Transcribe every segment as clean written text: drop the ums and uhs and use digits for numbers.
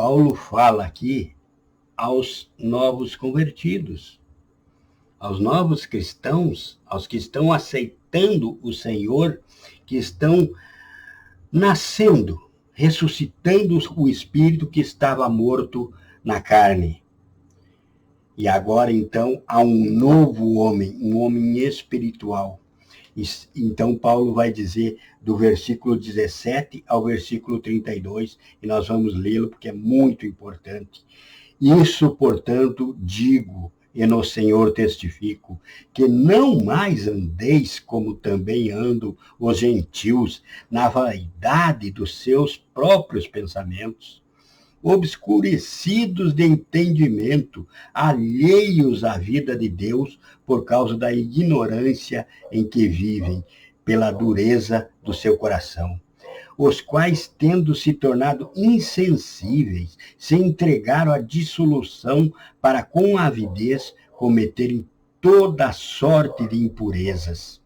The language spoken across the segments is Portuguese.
Paulo fala aqui aos novos convertidos, aos novos cristãos, aos que estão aceitando o Senhor, que estão nascendo, ressuscitando o espírito que estava morto na carne. E agora, então, há um novo homem, um homem espiritual. Então, Paulo vai dizer do versículo 17 ao versículo 32, e nós vamos lê-lo porque é muito importante. Isso, portanto, digo, e no Senhor testifico, que não mais andeis como também andam os gentios, na vaidade dos seus próprios pensamentos, obscurecidos de entendimento, alheios à vida de Deus por causa da ignorância em que vivem, pela dureza do seu coração, os quais, tendo se tornado insensíveis, se entregaram à dissolução para, com avidez, cometerem toda sorte de impurezas.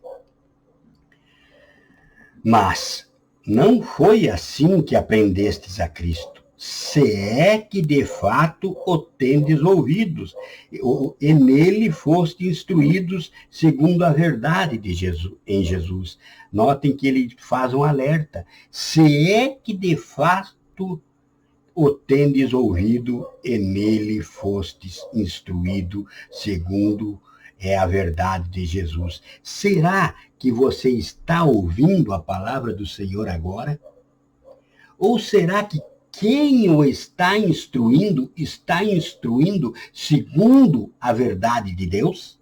Mas não foi assim que aprendestes a Cristo, se é que de fato o tendes ouvidos, e nele foste instruídos segundo a verdade de Jesus, em Jesus. Notem que ele faz um alerta. Se é que de fato o tendes ouvido, e nele fostes instruído segundo a verdade de Jesus. Será que você está ouvindo a palavra do Senhor agora? Ou será que quem o está instruindo segundo a verdade de Deus?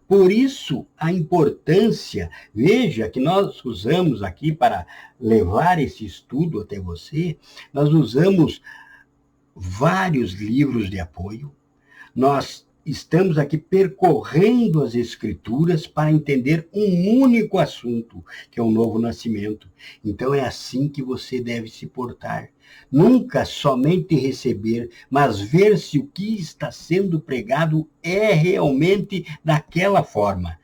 Por isso, a importância, veja que nós usamos aqui para levar esse estudo até você, nós usamos vários livros de apoio, nós estamos aqui percorrendo as Escrituras para entender um único assunto, que é o novo nascimento. Então é assim que você deve se portar. Nunca somente receber, mas ver se o que está sendo pregado é realmente daquela forma.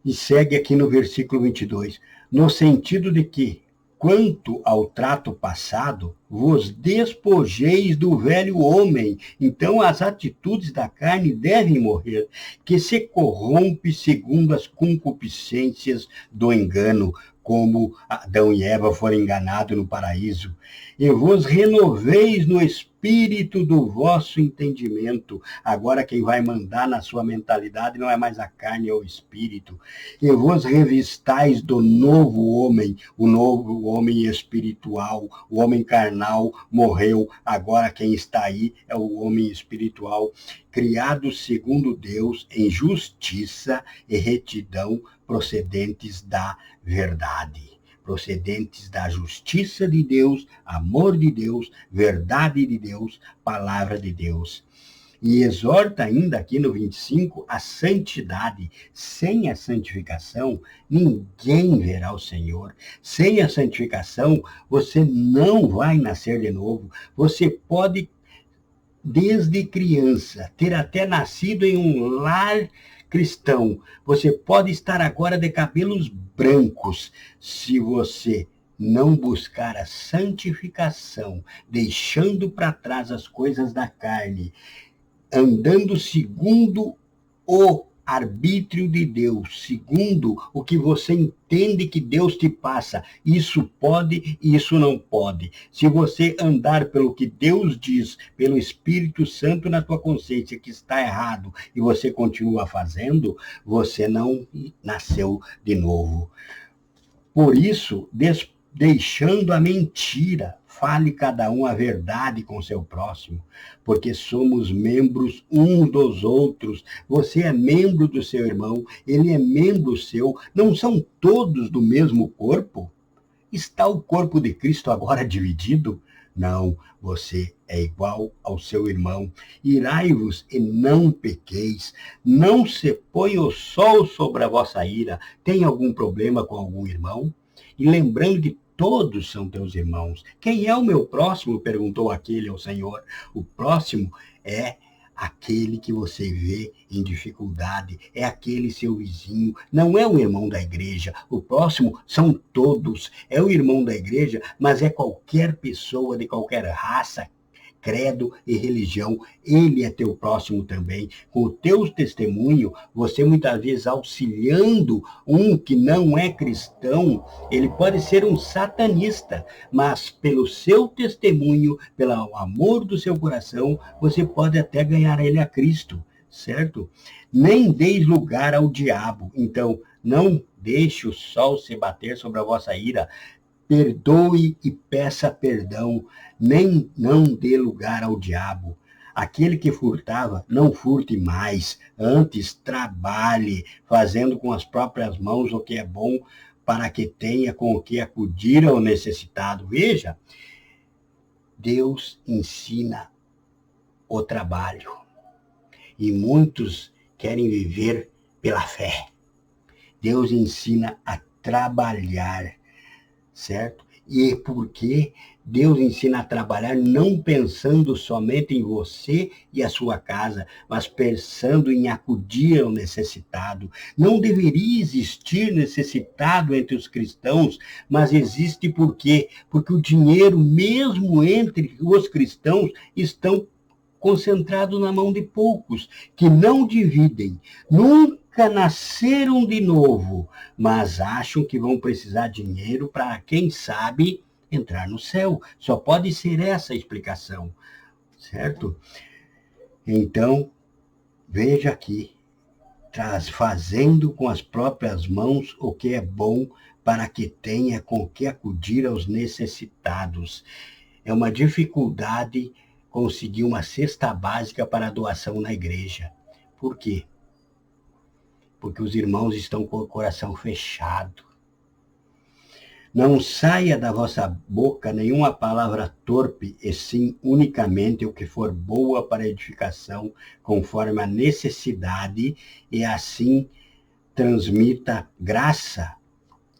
E segue aqui no versículo 22, no sentido de que, quanto ao trato passado, vos despojeis do velho homem. Então as atitudes da carne devem morrer, que se corrompe segundo as concupiscências do engano, como Adão e Eva foram enganados no paraíso. E vos renoveis no espírito do vosso entendimento. Agora quem vai mandar na sua mentalidade não é mais a carne, é o espírito. E vos revistais do novo homem, o novo homem espiritual, o homem carnal morreu, agora quem está aí é o homem espiritual, criado segundo Deus em justiça e retidão procedentes da verdade. Procedentes da justiça de Deus, amor de Deus, verdade de Deus, palavra de Deus. E exorta ainda aqui no 25 a santidade. Sem a santificação, ninguém verá o Senhor. Sem a santificação, você não vai nascer de novo. Você pode, desde criança, ter até nascido em um lar cristão. Você pode estar agora de cabelos brancos. Se você não buscar a santificação, deixando para trás as coisas da carne, andando segundo o arbítrio de Deus, segundo o que você entende que Deus te passa, isso pode, isso não pode. Se você andar pelo que Deus diz, pelo Espírito Santo na tua consciência que está errado e você continua fazendo, você não nasceu de novo. Por isso, deixando a mentira, fale cada um a verdade com seu próximo, porque somos membros uns dos outros. Você é membro do seu irmão, ele é membro seu. Não são todos do mesmo corpo? Está o corpo de Cristo agora dividido? Não, você é igual ao seu irmão. Irai-vos e não pequeis. Não se põe o sol sobre a vossa ira. Tem algum problema com algum irmão? E lembrando que todos são teus irmãos. Quem é o meu próximo? Perguntou aquele ao Senhor. O próximo é aquele que você vê em dificuldade, é aquele seu vizinho, não é o irmão da igreja. O próximo são todos, é o irmão da igreja, mas é qualquer pessoa de qualquer raça, credo e religião, ele é teu próximo também. Com o teu testemunho, você muitas vezes auxiliando um que não é cristão, ele pode ser um satanista, mas pelo seu testemunho, pelo amor do seu coração, você pode até ganhar ele a Cristo, certo? Nem deis lugar ao diabo. Então, não deixe o sol se bater sobre a vossa ira. Perdoe e peça perdão, nem não dê lugar ao diabo. Aquele que furtava, não furte mais, antes trabalhe, fazendo com as próprias mãos o que é bom, para que tenha com o que acudir ao necessitado. Veja, Deus ensina o trabalho, e muitos querem viver pela fé. Deus ensina a trabalhar, certo? E porque Deus ensina a trabalhar não pensando somente em você e a sua casa, mas pensando em acudir ao necessitado. Não deveria existir necessitado entre os cristãos, mas existe por quê? Porque o dinheiro, mesmo entre os cristãos, estão concentrado na mão de poucos, que não dividem, nunca nasceram de novo, mas acham que vão precisar de dinheiro para, quem sabe, entrar no céu. Só pode ser essa a explicação, certo? Então, veja aqui, fazendo com as próprias mãos o que é bom, para que tenha com que acudir aos necessitados. É uma dificuldade conseguir uma cesta básica para doação na igreja. Por quê? Porque os irmãos estão com o coração fechado. Não saia da vossa boca nenhuma palavra torpe, e sim unicamente o que for boa para edificação, conforme a necessidade, e assim transmita graça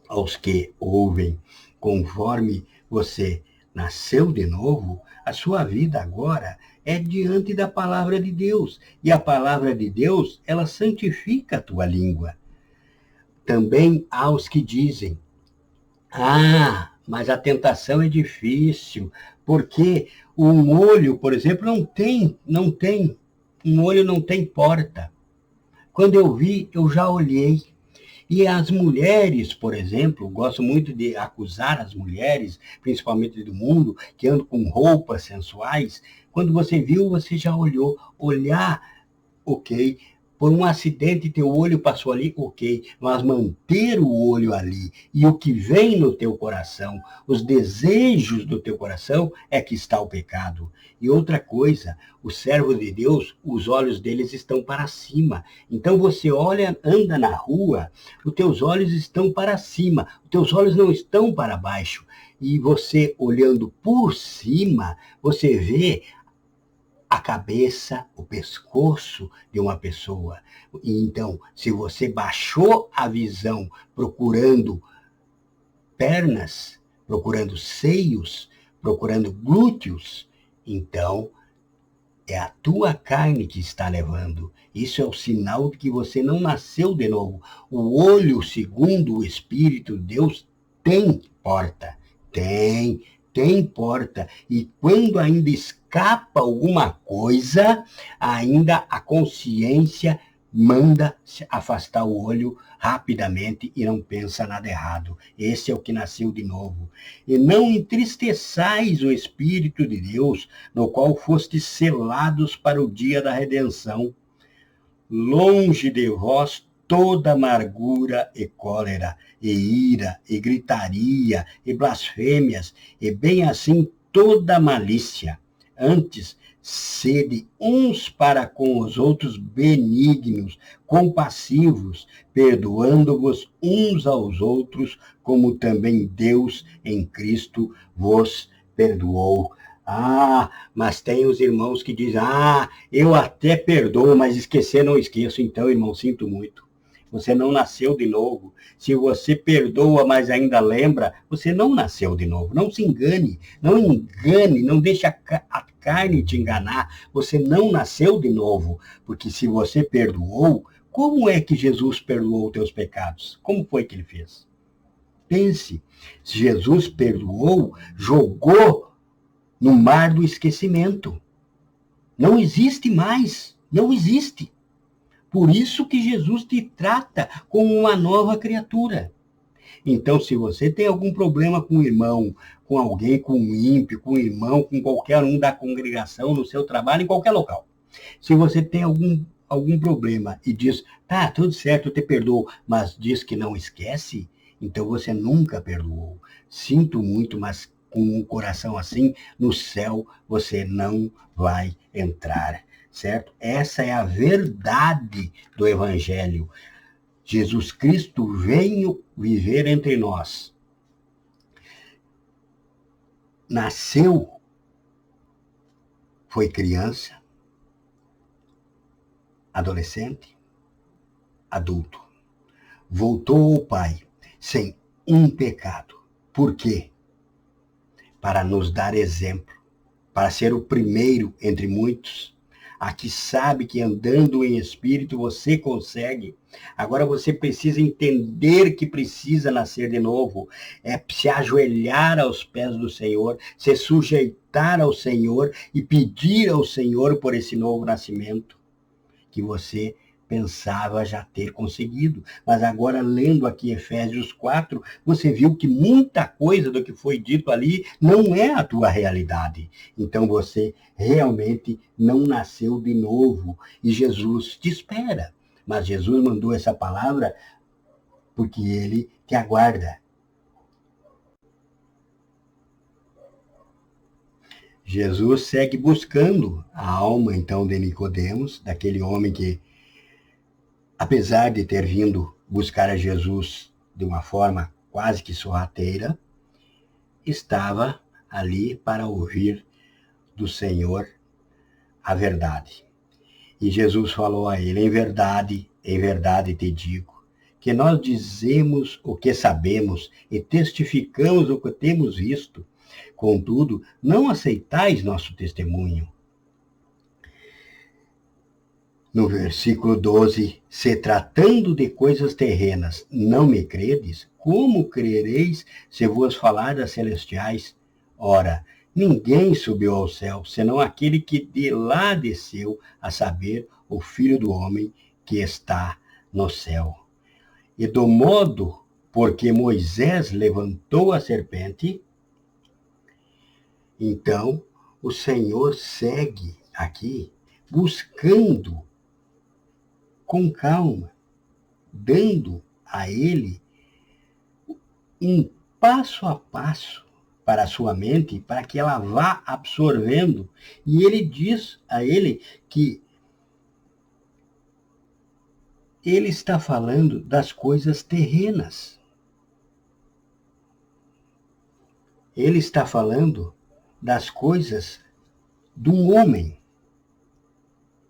aos que ouvem. Conforme você nasceu de novo, a sua vida agora é diante da palavra de Deus. E a palavra de Deus, ela santifica a tua língua. Também há os que dizem, mas a tentação é difícil, porque um olho, por exemplo, um olho não tem porta. Quando eu vi, eu já olhei. E as mulheres, por exemplo, gosto muito de acusar as mulheres, principalmente do mundo, que andam com roupas sensuais. Quando você viu, você já olhou. Olhar, ok. Por um acidente, teu olho passou ali, ok. Mas manter o olho ali e o que vem no teu coração, os desejos do teu coração, é que está o pecado. E outra coisa, o servo de Deus, os olhos deles estão para cima. Então você olha, anda na rua, os teus olhos estão para cima, os teus olhos não estão para baixo. E você olhando por cima, você vê a cabeça, o pescoço de uma pessoa. E então, se você baixou a visão procurando pernas, procurando seios, procurando glúteos, então é a tua carne que está levando. Isso é o sinal de que você não nasceu de novo. O olho, segundo o Espírito de Deus, tem porta. Tem porta. E quando ainda escapa alguma coisa, ainda a consciência manda afastar o olho rapidamente e não pensa nada errado. Esse é o que nasceu de novo. E não entristeçais o Espírito de Deus, no qual fostes selados para o dia da redenção. Longe de vós toda amargura e cólera, e ira, e gritaria, e blasfêmias, e bem assim toda malícia. Antes, sede uns para com os outros benignos, compassivos, perdoando-vos uns aos outros, como também Deus em Cristo vos perdoou. Mas tem os irmãos que dizem, eu até perdoo, mas esquecer não esqueço. Então, irmão, sinto muito. Você não nasceu de novo. Se você perdoa, mas ainda lembra, você não nasceu de novo. Não se engane, não deixe a carne te enganar, você não nasceu de novo. Porque se você perdoou, como é que Jesus perdoou os teus pecados? Como foi que ele fez? Pense, se Jesus perdoou, jogou no mar do esquecimento. Não existe mais, não existe. Por isso que Jesus te trata como uma nova criatura. Então, se você tem algum problema com o irmão, com alguém, com um ímpio, com um irmão, com qualquer um da congregação, no seu trabalho, em qualquer local. Se você tem algum problema e diz, tá, tudo certo, eu te perdoo, mas diz que não esquece, então você nunca perdoou. Sinto muito, mas com um coração assim, no céu você não vai entrar, certo? Essa é a verdade do Evangelho. Jesus Cristo veio viver entre nós. Nasceu, foi criança, adolescente, adulto. Voltou ao Pai sem um pecado. Por quê? Para nos dar exemplo, para ser o primeiro entre muitos, a que sabe que andando em espírito você consegue. Agora você precisa entender que precisa nascer de novo, é se ajoelhar aos pés do Senhor, se sujeitar ao Senhor e pedir ao Senhor por esse novo nascimento que você pensava já ter conseguido. Mas agora, lendo aqui Efésios 4, você viu que muita coisa do que foi dito ali não é a tua realidade. Então você realmente não nasceu de novo e Jesus te espera. Mas Jesus mandou essa palavra porque ele te aguarda. Jesus segue buscando a alma, então, de Nicodemos, daquele homem que, apesar de ter vindo buscar a Jesus de uma forma quase que sorrateira, estava ali para ouvir do Senhor a verdade. E Jesus falou a ele, em verdade te digo, que nós dizemos o que sabemos e testificamos o que temos visto. Contudo, não aceitais nosso testemunho. No versículo 12, se tratando de coisas terrenas não me credes, como crereis se vos falar das celestiais? Ora, ninguém subiu ao céu, senão aquele que de lá desceu, a saber, o Filho do Homem que está no céu. E do modo porque Moisés levantou a serpente, então o Senhor segue aqui buscando com calma, dando a ele um passo a passo para a sua mente, para que ela vá absorvendo. E ele diz a ele que ele está falando das coisas terrenas. Ele está falando das coisas do homem.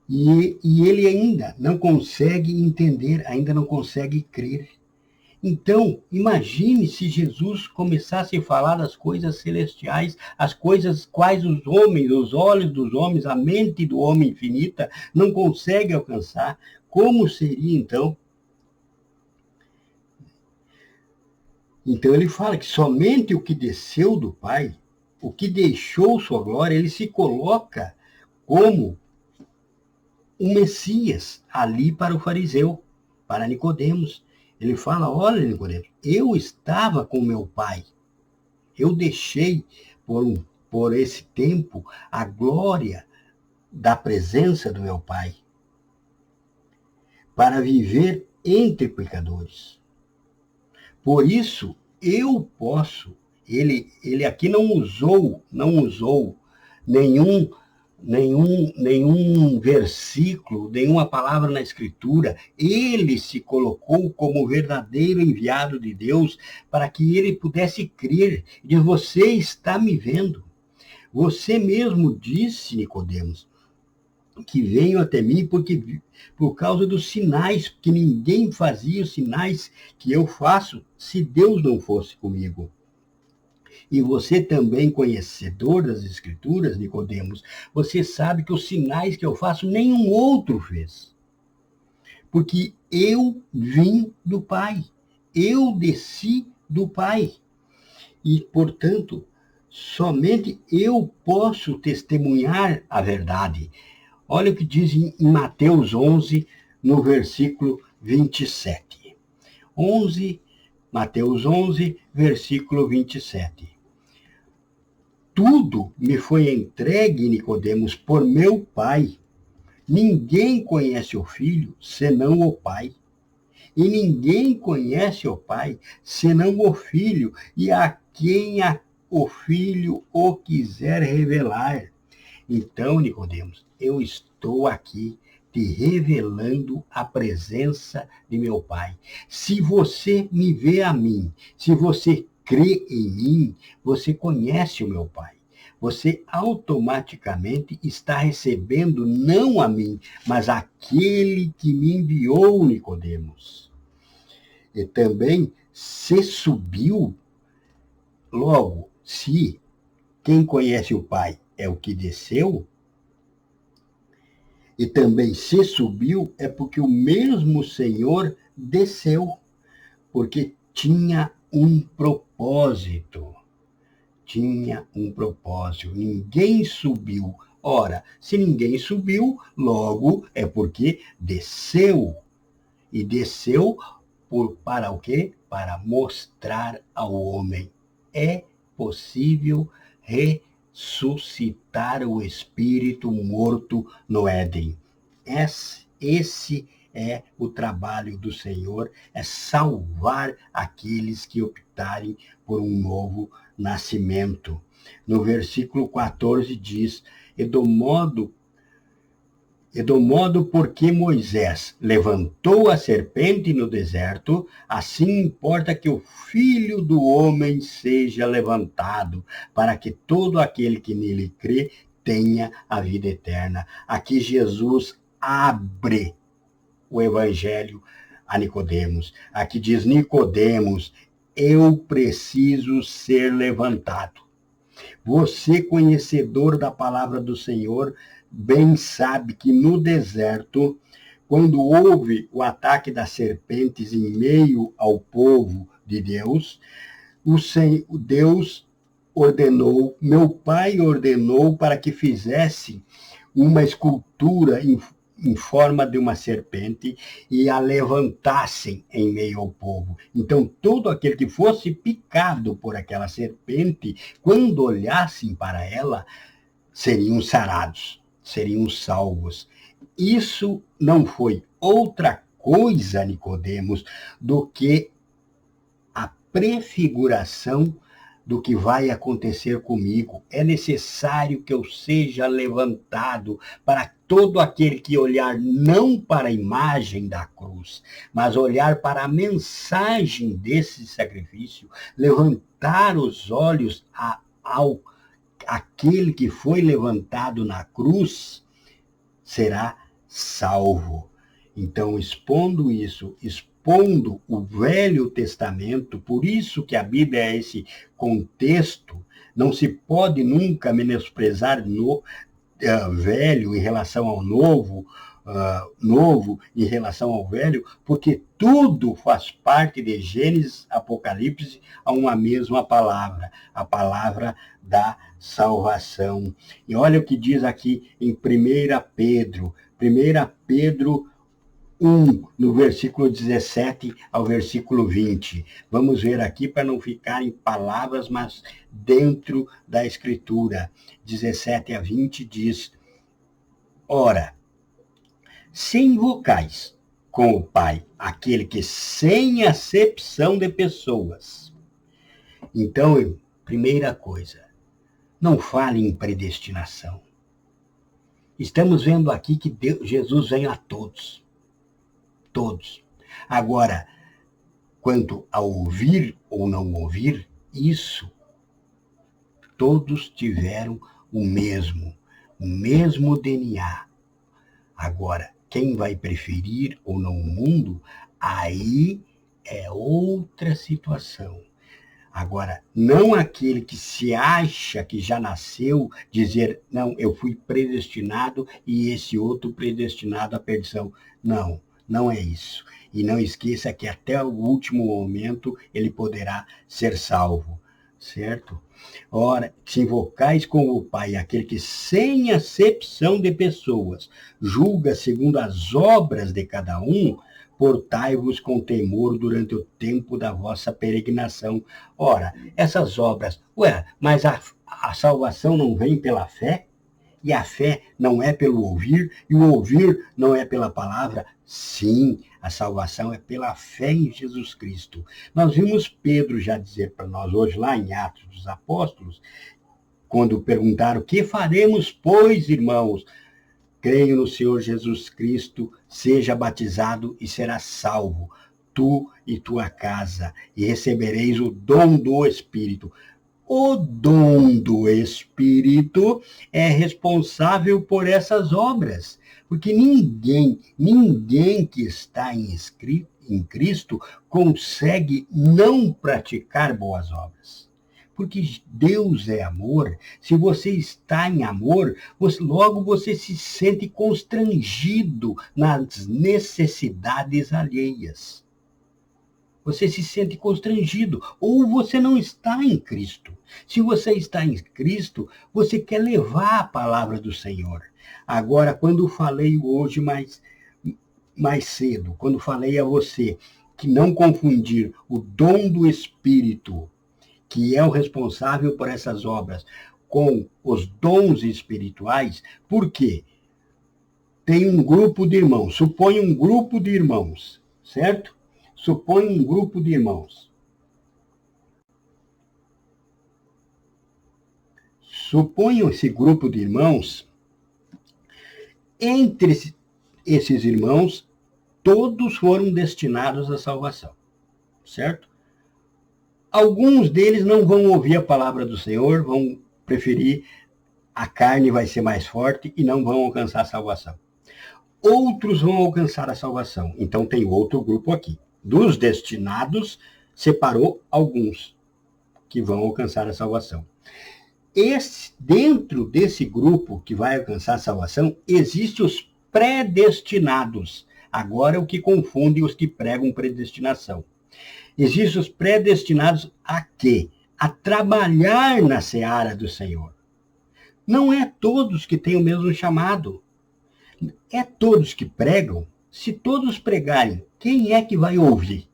E ele ainda não consegue entender, ainda não consegue crer. Então, imagine se Jesus começasse a falar das coisas celestiais, as coisas quais os homens, os olhos dos homens, a mente do homem infinita não consegue alcançar. Como seria então? Então ele fala que somente o que desceu do Pai, o que deixou sua glória, ele se coloca como um Messias ali para o fariseu, para Nicodemos. Ele fala, olha, Nicodemos, eu estava com meu Pai. Eu deixei por esse tempo a glória da presença do meu Pai para viver entre pecadores. Por isso, eu posso. Ele aqui não usou nenhum versículo, nenhuma palavra na Escritura. Ele se colocou como verdadeiro enviado de Deus para que ele pudesse crer. E diz, você está me vendo. Você mesmo disse, Nicodemos, que venham até mim por causa dos sinais, porque ninguém fazia os sinais que eu faço se Deus não fosse comigo. E você também, conhecedor das Escrituras, Nicodemos, você sabe que os sinais que eu faço nenhum outro fez. Porque eu vim do Pai. Eu desci do Pai. E, portanto, somente eu posso testemunhar a verdade. Olha o que diz em Mateus 11, no versículo 27. Mateus 11, versículo 27. Tudo me foi entregue, Nicodemos, por meu Pai. Ninguém conhece o Filho, senão o Pai. E ninguém conhece o Pai, senão o Filho, e a quem o Filho o quiser revelar. Então, Nicodemos, eu estou aqui te revelando a presença de meu Pai. Se você me vê a mim, se você crê em mim, você conhece o meu Pai. Você automaticamente está recebendo não a mim, mas aquele que me enviou, Nicodemos. E também se subiu, logo, se quem conhece o Pai é o que desceu, e também se subiu, é porque o mesmo Senhor desceu, porque tinha um propósito. Tinha um propósito. Ninguém subiu. Ora, se ninguém subiu, logo é porque desceu. E desceu para o quê? Para mostrar ao homem. É possível ressuscitar o espírito morto no Éden. Esse é o trabalho do Senhor, é salvar aqueles que optarem por um novo nascimento. No versículo 14 diz, e do modo porque Moisés levantou a serpente no deserto, assim importa que o Filho do Homem seja levantado, para que todo aquele que nele crê tenha a vida eterna. Aqui Jesus abre o evangelho a Nicodemos. Aqui diz, Nicodemos, eu preciso ser levantado. Você, conhecedor da palavra do Senhor, bem sabe que no deserto, quando houve o ataque das serpentes em meio ao povo de Deus, Deus ordenou, meu pai ordenou para que fizesse uma escultura em forma de uma serpente e a levantassem em meio ao povo. Então, todo aquele que fosse picado por aquela serpente, quando olhassem para ela, seriam sarados, seriam salvos. Isso não foi outra coisa, Nicodemos, do que a prefiguração do que vai acontecer comigo. É necessário que eu seja levantado para todo aquele que olhar não para a imagem da cruz, mas olhar para a mensagem desse sacrifício, levantar os olhos ao aquele que foi levantado na cruz, será salvo. Então, expondo isso, expondo o Velho Testamento, por isso que a Bíblia é esse contexto, não se pode nunca menosprezar no velho em relação ao novo, novo em relação ao velho, porque tudo faz parte de Gênesis, Apocalipse, a uma mesma palavra, a palavra da salvação. E olha o que diz aqui em 1 Pedro, 1 Pedro 1, no versículo 17 ao versículo 20. Vamos ver aqui para não ficar em palavras, mas dentro da Escritura. 17 a 20 diz, ora, se invocais com o Pai aquele que sem acepção de pessoas. Então, primeira coisa, não fale em predestinação. Estamos vendo aqui que Jesus vem a todos. Todos. Agora, quanto a ouvir ou não ouvir, isso todos tiveram o mesmo DNA. Agora, quem vai preferir ou não o mundo, aí é outra situação. Agora, não aquele que se acha que já nasceu, dizer, não, eu fui predestinado e esse outro predestinado à perdição. Não, não é isso. E não esqueça que até o último momento ele poderá ser salvo, certo? Ora, se invocais como o Pai aquele que, sem acepção de pessoas, julga segundo as obras de cada um, portai-vos com temor durante o tempo da vossa peregrinação. Ora, essas obras, mas a salvação não vem pela fé? E a fé não é pelo ouvir, e o ouvir não é pela palavra? Sim, a salvação é pela fé em Jesus Cristo. Nós vimos Pedro já dizer para nós hoje, lá em Atos dos Apóstolos, quando perguntaram, que faremos, pois, irmãos? Creio no Senhor Jesus Cristo, seja batizado e serás salvo, tu e tua casa, e recebereis o dom do Espírito. O dom do Espírito é responsável por essas obras, porque ninguém que está em Cristo consegue não praticar boas obras. Porque Deus é amor. Se você está em amor, logo você se sente constrangido nas necessidades alheias. Você se sente constrangido, ou você não está em Cristo. Se você está em Cristo, você quer levar a palavra do Senhor. Agora, quando falei hoje mais cedo, quando falei a você que não confundir o dom do Espírito, que é o responsável por essas obras, com os dons espirituais, por quê? Tem um grupo de irmãos, suponha um grupo de irmãos, certo? Suponha um grupo de irmãos. Suponha esse grupo de irmãos, entre esses irmãos, todos foram destinados à salvação, certo? Alguns deles não vão ouvir a palavra do Senhor, vão preferir, a carne vai ser mais forte e não vão alcançar a salvação. Outros vão alcançar a salvação. Então tem outro grupo aqui. Dos destinados, separou alguns que vão alcançar a salvação. Dentro desse grupo que vai alcançar a salvação, existem os predestinados. Agora é o que confunde os que pregam predestinação. Existem os predestinados a quê? A trabalhar na seara do Senhor. Não é todos que têm o mesmo chamado. É todos que pregam. Se todos pregarem, quem é que vai ouvir?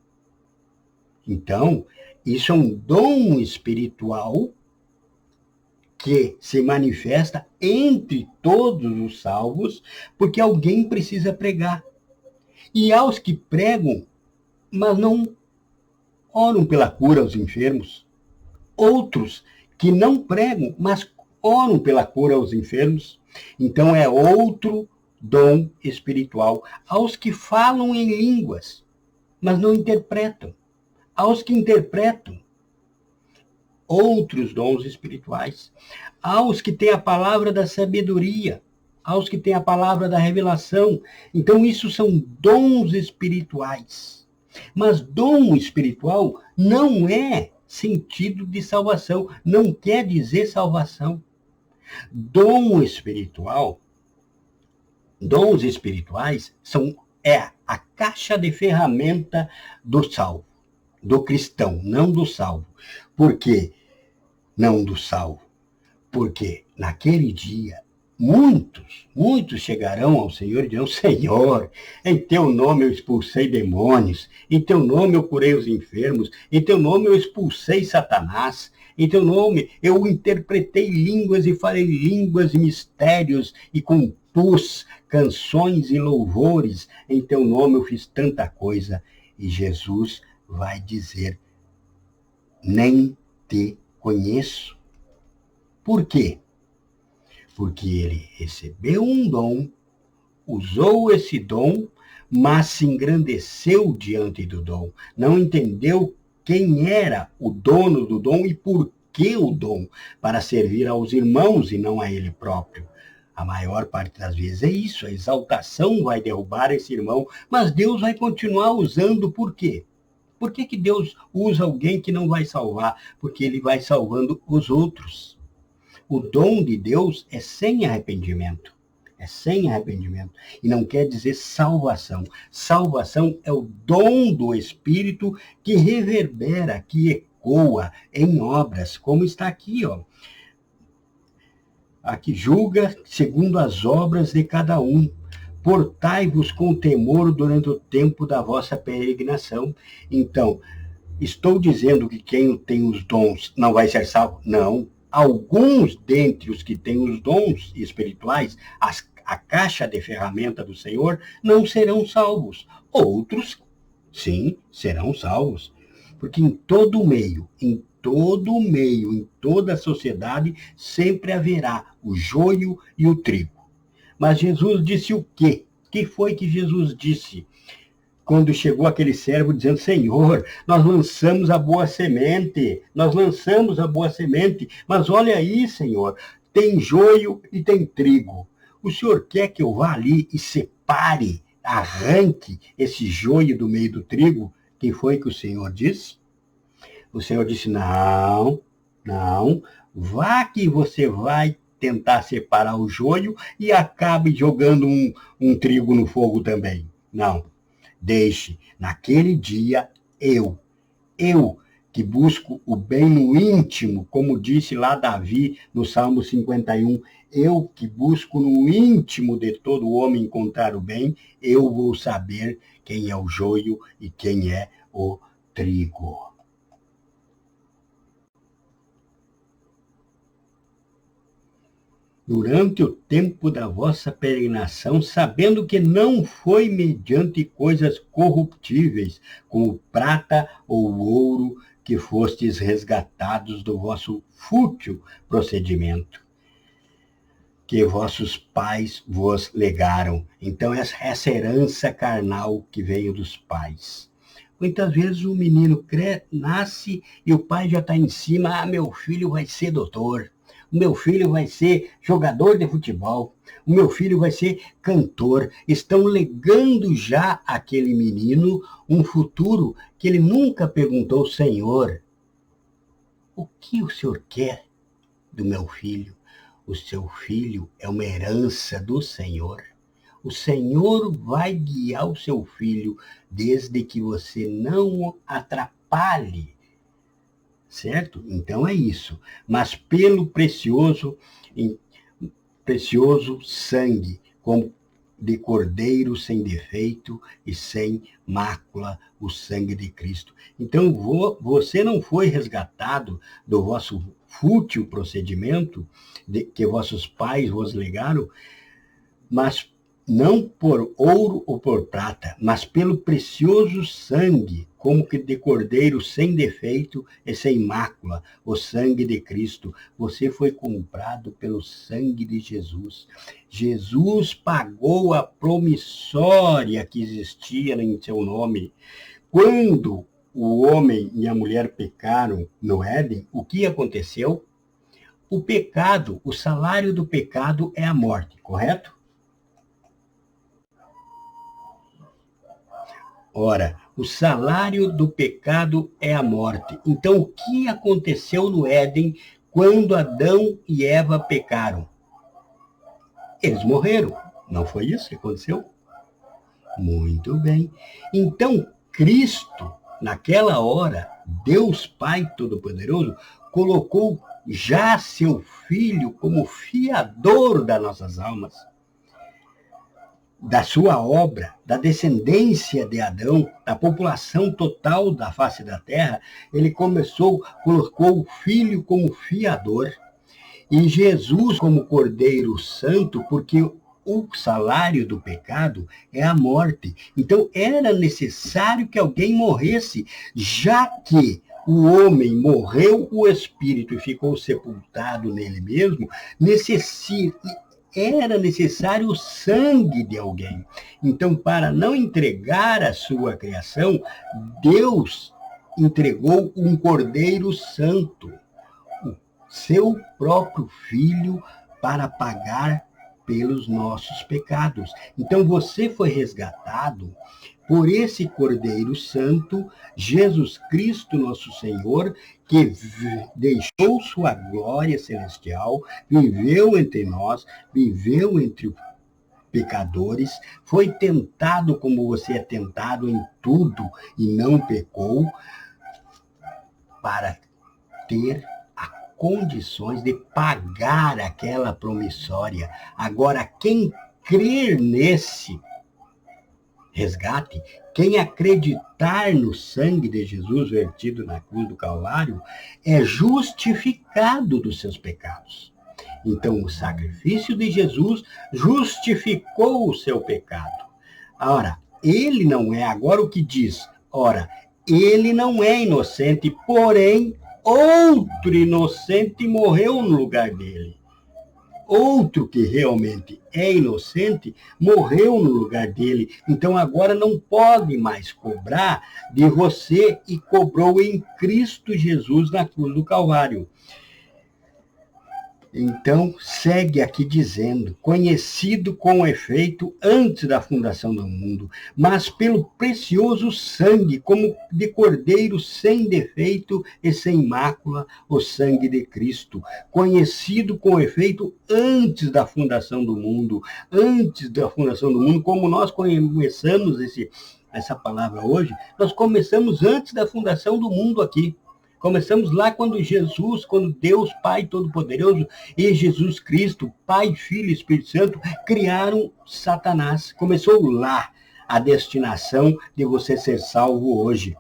Então, isso é um dom espiritual que se manifesta entre todos os salvos, porque alguém precisa pregar. E aos que pregam, mas não oram pela cura aos enfermos. Outros que não pregam, mas oram pela cura aos enfermos. Então é outro dom espiritual. Aos que falam em línguas, mas não interpretam. Aos que interpretam, outros dons espirituais. Aos que têm a palavra da sabedoria, aos que têm a palavra da revelação. Então isso são dons espirituais. Mas dom espiritual não é sentido de salvação, não quer dizer salvação. Dom espiritual, dons espirituais é a caixa de ferramenta do salvo, do cristão, não do salvo. Por quê? Não do salvo. Porque naquele dia muitos chegarão ao Senhor e dirão, Senhor, em teu nome eu expulsei demônios, em teu nome eu curei os enfermos, em teu nome eu expulsei Satanás, em teu nome eu interpretei línguas e falei línguas e mistérios e compus canções e louvores, em teu nome eu fiz tanta coisa. E Jesus vai dizer, nem te conheço. Por quê? Porque ele recebeu um dom, usou esse dom, mas se engrandeceu diante do dom. Não entendeu quem era o dono do dom e por que o dom, para servir aos irmãos e não a ele próprio. A maior parte das vezes é isso, a exaltação vai derrubar esse irmão, mas Deus vai continuar usando por quê? Por que que Deus usa alguém que não vai salvar? Porque ele vai salvando os outros. O dom de Deus é sem arrependimento. É sem arrependimento. E não quer dizer salvação. Salvação é o dom do Espírito que reverbera, que ecoa em obras, como está aqui, ó. Aqui julga segundo as obras de cada um. Portai-vos com temor durante o tempo da vossa peregrinação. Então, estou dizendo que quem tem os dons não vai ser salvo? Não. Alguns dentre os que têm os dons espirituais, a caixa de ferramenta do Senhor, não serão salvos. Outros, sim, serão salvos. Porque em todo meio, em toda a sociedade, sempre haverá o joio e o trigo. Mas Jesus disse o quê? O que foi que Jesus disse? Quando chegou aquele servo dizendo, Senhor, nós lançamos a boa semente, mas olha aí, Senhor, tem joio e tem trigo. O Senhor quer que eu vá ali e separe, arranque esse joio do meio do trigo? Que foi que o Senhor disse? O Senhor disse, não, vá que você vai tentar separar o joio e acabe jogando um trigo no fogo também. Não. Deixe, naquele dia, eu que busco o bem no íntimo, como disse lá Davi no Salmo 51, eu que busco no íntimo de todo homem encontrar o bem, eu vou saber quem é o joio e quem é o trigo. Durante o tempo da vossa peregrinação, sabendo que não foi mediante coisas corruptíveis, como prata ou ouro, que fostes resgatados do vosso fútil procedimento, que vossos pais vos legaram. Então, essa herança carnal que veio dos pais. Muitas vezes o menino nasce e o pai já está em cima, meu filho vai ser doutor. O meu filho vai ser jogador de futebol. O meu filho vai ser cantor. Estão legando já àquele menino um futuro que ele nunca perguntou, Senhor, o que o Senhor quer do meu filho? O seu filho é uma herança do Senhor. O Senhor vai guiar o seu filho desde que você não o atrapalhe. Certo? Então é isso. Mas pelo precioso sangue, como de cordeiro sem defeito e sem mácula, o sangue de Cristo. Então você não foi resgatado do vosso fútil procedimento que vossos pais vos legaram, mas não por ouro ou por prata, mas pelo precioso sangue, como que de cordeiro sem defeito e sem mácula, o sangue de Cristo. Você foi comprado pelo sangue de Jesus. Jesus pagou a promissória que existia em seu nome. Quando o homem e a mulher pecaram no Éden, o que aconteceu? O pecado, o salário do pecado é a morte, correto? Ora, o salário do pecado é a morte. Então, o que aconteceu no Éden quando Adão e Eva pecaram? Eles morreram. Não foi isso que aconteceu? Muito bem. Então, Cristo, naquela hora, Deus Pai Todo-Poderoso, colocou já seu Filho como fiador das nossas almas, da sua obra, da descendência de Adão, da população total da face da terra. Ele colocou o Filho como fiador e Jesus como Cordeiro Santo, porque o salário do pecado é a morte. Então era necessário que alguém morresse, já que o homem morreu, o espírito ficou sepultado nele mesmo, era necessário o sangue de alguém. Então, para não entregar a sua criação, Deus entregou um Cordeiro Santo, o seu próprio Filho, para pagar pelos nossos pecados. Então você foi resgatado por esse Cordeiro Santo, Jesus Cristo, nosso Senhor, que deixou sua glória celestial, viveu entre nós, viveu entre os pecadores, foi tentado como você é tentado em tudo e não pecou, para ter condições de pagar aquela promissória. Agora, quem crer nesse resgate, quem acreditar no sangue de Jesus vertido na cruz do Calvário, é justificado dos seus pecados. Então, o sacrifício de Jesus justificou o seu pecado. Ora, ele não é, agora o que diz? Ora, ele não é inocente, porém, outro inocente morreu no lugar dele. Outro que realmente é inocente morreu no lugar dele. Então agora não pode mais cobrar de você e cobrou em Cristo Jesus na cruz do Calvário. Então, segue aqui dizendo, conhecido com efeito antes da fundação do mundo, mas pelo precioso sangue, como de cordeiro sem defeito e sem mácula, o sangue de Cristo. Conhecido com efeito antes da fundação do mundo. Antes da fundação do mundo, como nós começamos essa palavra hoje, nós começamos antes da fundação do mundo aqui. Começamos lá quando Deus Pai Todo-Poderoso e Jesus Cristo, Pai, Filho e Espírito Santo, criaram Satanás. Começou lá a destinação de você ser salvo hoje.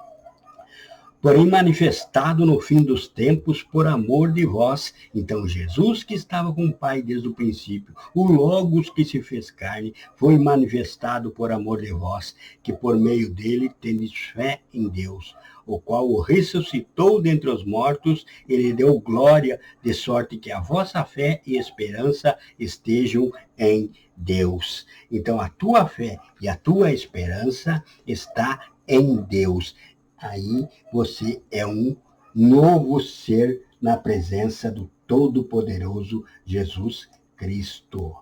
Porém, manifestado no fim dos tempos por amor de vós. Então, Jesus, que estava com o Pai desde o princípio, o Logos que se fez carne, foi manifestado por amor de vós, que por meio dele tendes fé em Deus, o qual o ressuscitou dentre os mortos e lhe deu glória, de sorte que a vossa fé e esperança estejam em Deus. Então, a tua fé e a tua esperança está em Deus. Aí você é um novo ser na presença do Todo-Poderoso Jesus Cristo.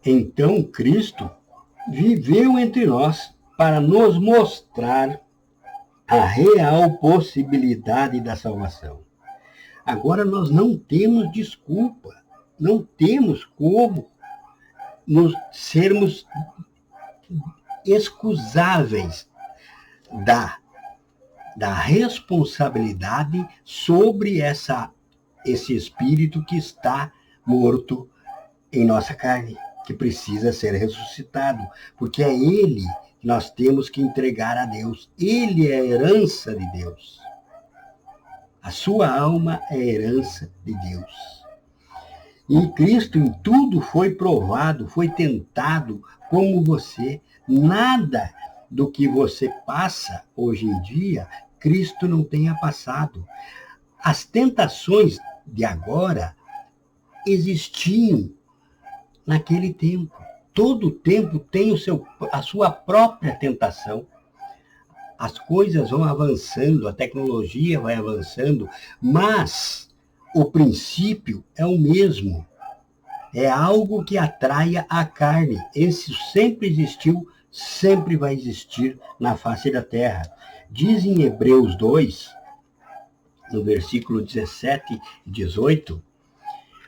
Então, Cristo viveu entre nós para nos mostrar a real possibilidade da salvação. Agora nós não temos desculpa, não temos como nos sermos excusáveis da responsabilidade sobre esse espírito que está morto em nossa carne, que precisa ser ressuscitado, porque é ele que nós temos que entregar a Deus. Ele é a herança de Deus. A sua alma é a herança de Deus. E Cristo em tudo foi provado, foi tentado como você. Nada do que você passa hoje em dia, Cristo não tenha passado. As tentações de agora existiam naquele tempo. Todo tempo tem a sua própria tentação. As coisas vão avançando, a tecnologia vai avançando, mas o princípio é o mesmo. É algo que atraia a carne. Esse sempre existiu, sempre vai existir na face da terra. Diz em Hebreus 2, no versículo 17 e 18,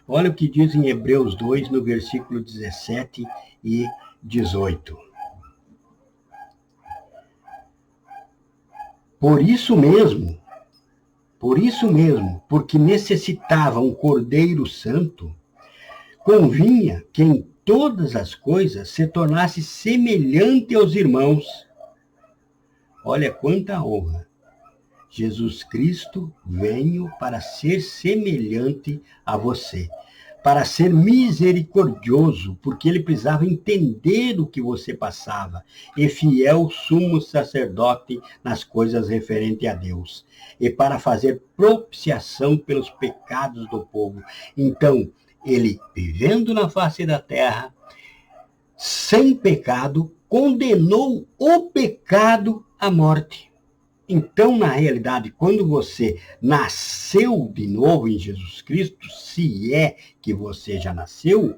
olha o que diz em Hebreus 2, no versículo 17 e 18. Por isso mesmo, porque necessitava um Cordeiro Santo, convinha que em todas as coisas se tornasse semelhante aos irmãos. Olha quanta honra. Jesus Cristo veio para ser semelhante a você, para ser misericordioso, porque ele precisava entender o que você passava, e fiel sumo sacerdote nas coisas referentes a Deus, e para fazer propiciação pelos pecados do povo. Então, ele, vivendo na face da terra, sem pecado, condenou o pecado à morte. Então, na realidade, quando você nasceu de novo em Jesus Cristo, se é que você já nasceu,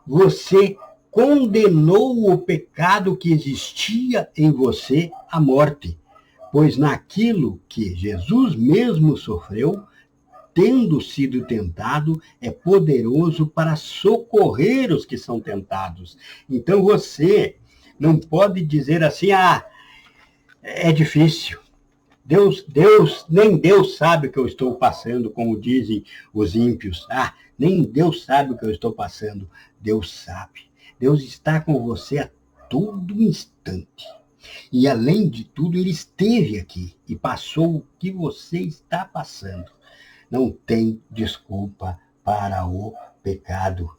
você condenou o pecado que existia em você à morte, pois naquilo que Jesus mesmo sofreu, tendo sido tentado, é poderoso para socorrer os que são tentados. Então você não pode dizer assim, é difícil. Nem Deus sabe o que eu estou passando, como dizem os ímpios. Nem Deus sabe o que eu estou passando. Deus sabe. Deus está com você a todo instante. E além de tudo, ele esteve aqui e passou o que você está passando. Não tem desculpa para o pecado.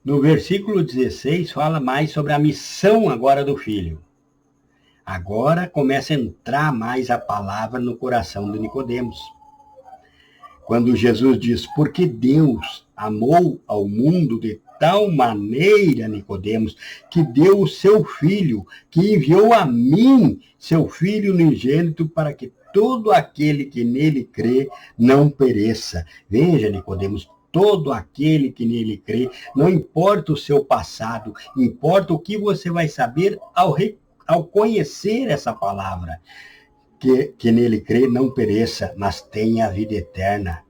No versículo 16, fala mais sobre a missão agora do filho. Agora começa a entrar mais a palavra no coração de Nicodemos. Quando Jesus diz, porque Deus amou ao mundo de tal maneira, Nicodemos, que deu o seu filho, que enviou a mim, seu filho unigênito, para que todo aquele que nele crê não pereça. Veja, Nicodemos, todo aquele que nele crê, não importa o seu passado, importa o que você vai saber ao conhecer essa palavra, que nele crê não pereça, mas tenha a vida eterna.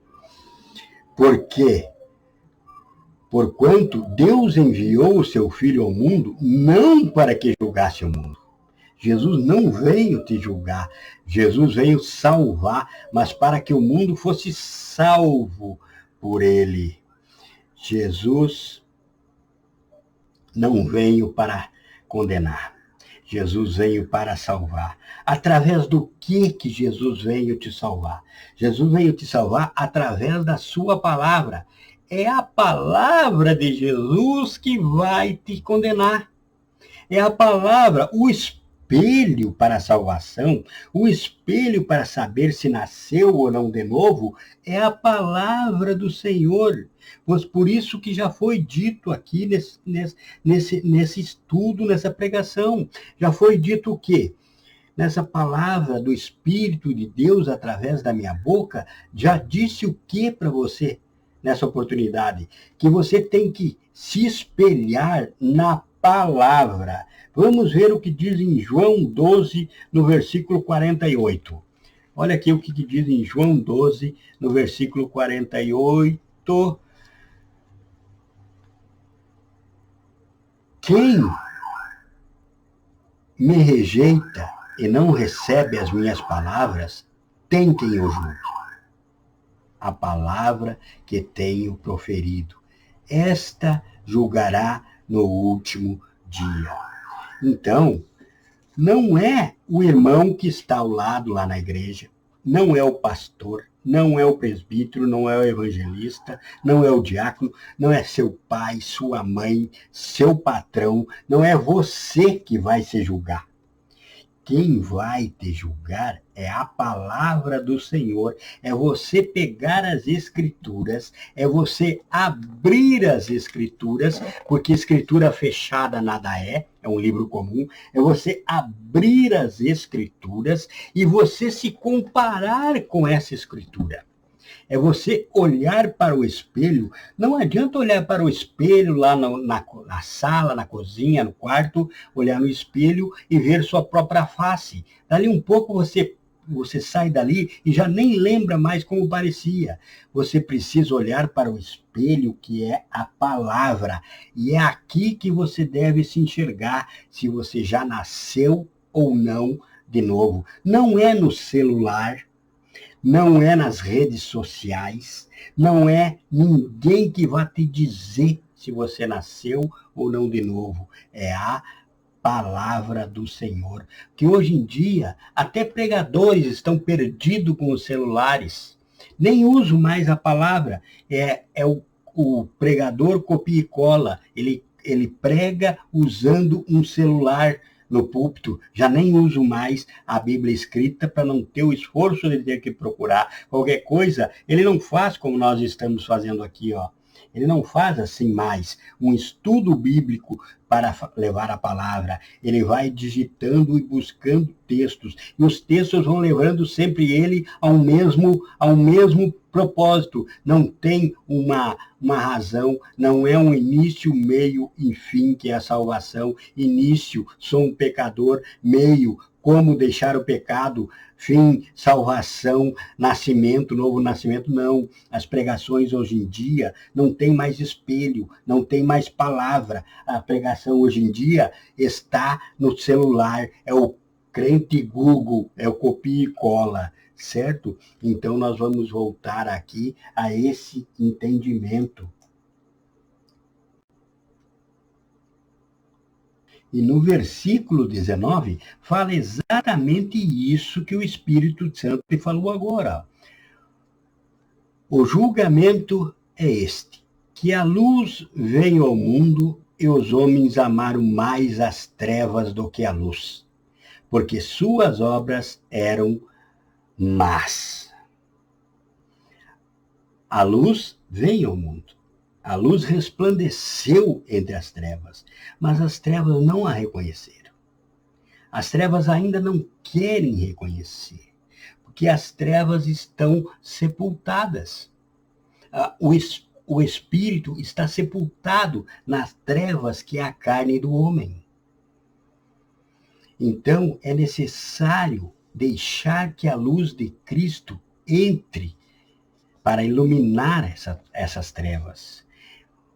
Porque, porquanto Deus enviou o seu Filho ao mundo, não para que julgasse o mundo. Jesus não veio te julgar, Jesus veio salvar, mas para que o mundo fosse salvo por ele. Jesus não veio para condenar. Jesus veio para salvar. Através do que Jesus veio te salvar? Jesus veio te salvar através da sua palavra. É a palavra de Jesus que vai te condenar. É a palavra, o espelho para a salvação, o espelho para saber se nasceu ou não de novo, é a palavra do Senhor. Pois por isso que já foi dito aqui nesse estudo, nessa pregação. Já foi dito o quê? Nessa palavra do Espírito de Deus através da minha boca, já disse o que para você nessa oportunidade? Que você tem que se espelhar na palavra. Vamos ver o que diz em João 12, no versículo 48. Olha aqui o que diz em João 12, no versículo 48. Quem me rejeita e não recebe as minhas palavras, tem quem o julgue. A palavra que tenho proferido, esta julgará no último dia. Então, não é o irmão que está ao lado lá na igreja, não é o pastor, não é o presbítero, não é o evangelista, não é o diácono, não é seu pai, sua mãe, seu patrão, não é você que vai se julgar. Quem vai te julgar é a palavra do Senhor, é você pegar as Escrituras, é você abrir as Escrituras, porque Escritura fechada nada é um livro comum, é você abrir as Escrituras e você se comparar com essa Escritura. É você olhar para o espelho. Não adianta olhar para o espelho lá na sala, na cozinha, no quarto, olhar no espelho e ver sua própria face. Dali um pouco você sai dali e já nem lembra mais como parecia. Você precisa olhar para o espelho, que é a palavra. E é aqui que você deve se enxergar se você já nasceu ou não de novo. Não é no celular, não é nas redes sociais, não é ninguém que vai te dizer se você nasceu ou não de novo. É a palavra do Senhor. Que hoje em dia, até pregadores estão perdidos com os celulares. Nem usam mais a palavra. O pregador copia e cola. Ele prega usando um celular no púlpito, já nem uso mais a Bíblia escrita para não ter o esforço de ter que procurar qualquer coisa. Ele não faz como nós estamos fazendo aqui, ó. Ele não faz assim mais um estudo bíblico para levar a palavra. Ele vai digitando e buscando textos. E os textos vão levando sempre ele ao mesmo propósito. Não tem uma razão, não é um início, meio e fim, que é a salvação. Início, sou um pecador, meio, como deixar o pecado, fim, salvação, nascimento, novo nascimento. Não. As pregações hoje em dia não tem mais espelho, não tem mais palavra. A pregação hoje em dia está no celular, é o crente Google, é o copia e cola, certo? Então nós vamos voltar aqui a esse entendimento. E no versículo 19, fala exatamente isso que o Espírito Santo te falou agora. O julgamento é este, que a luz veio ao mundo e os homens amaram mais as trevas do que a luz, porque suas obras eram más. A luz veio ao mundo. A luz resplandeceu entre as trevas, mas as trevas não a reconheceram. As trevas ainda não querem reconhecer, porque as trevas estão sepultadas. O espírito está sepultado nas trevas que é a carne do homem. Então, é necessário deixar que a luz de Cristo entre para iluminar essas trevas.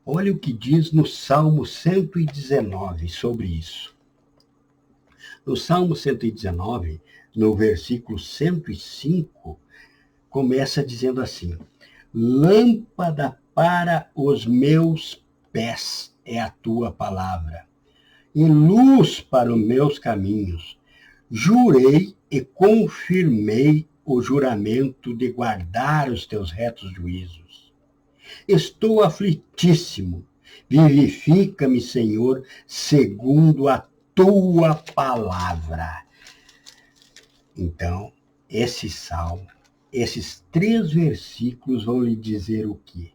Olha o que diz no Salmo 119 sobre isso. No Salmo 119, no versículo 105, começa dizendo assim: lâmpada para os meus pés é a tua palavra, e luz para os meus caminhos. Jurei e confirmei o juramento de guardar os teus retos juízos. Estou aflitíssimo. Vivifica-me, Senhor, segundo a tua palavra. Então, esse salmo, esses 3 versículos vão lhe dizer o quê?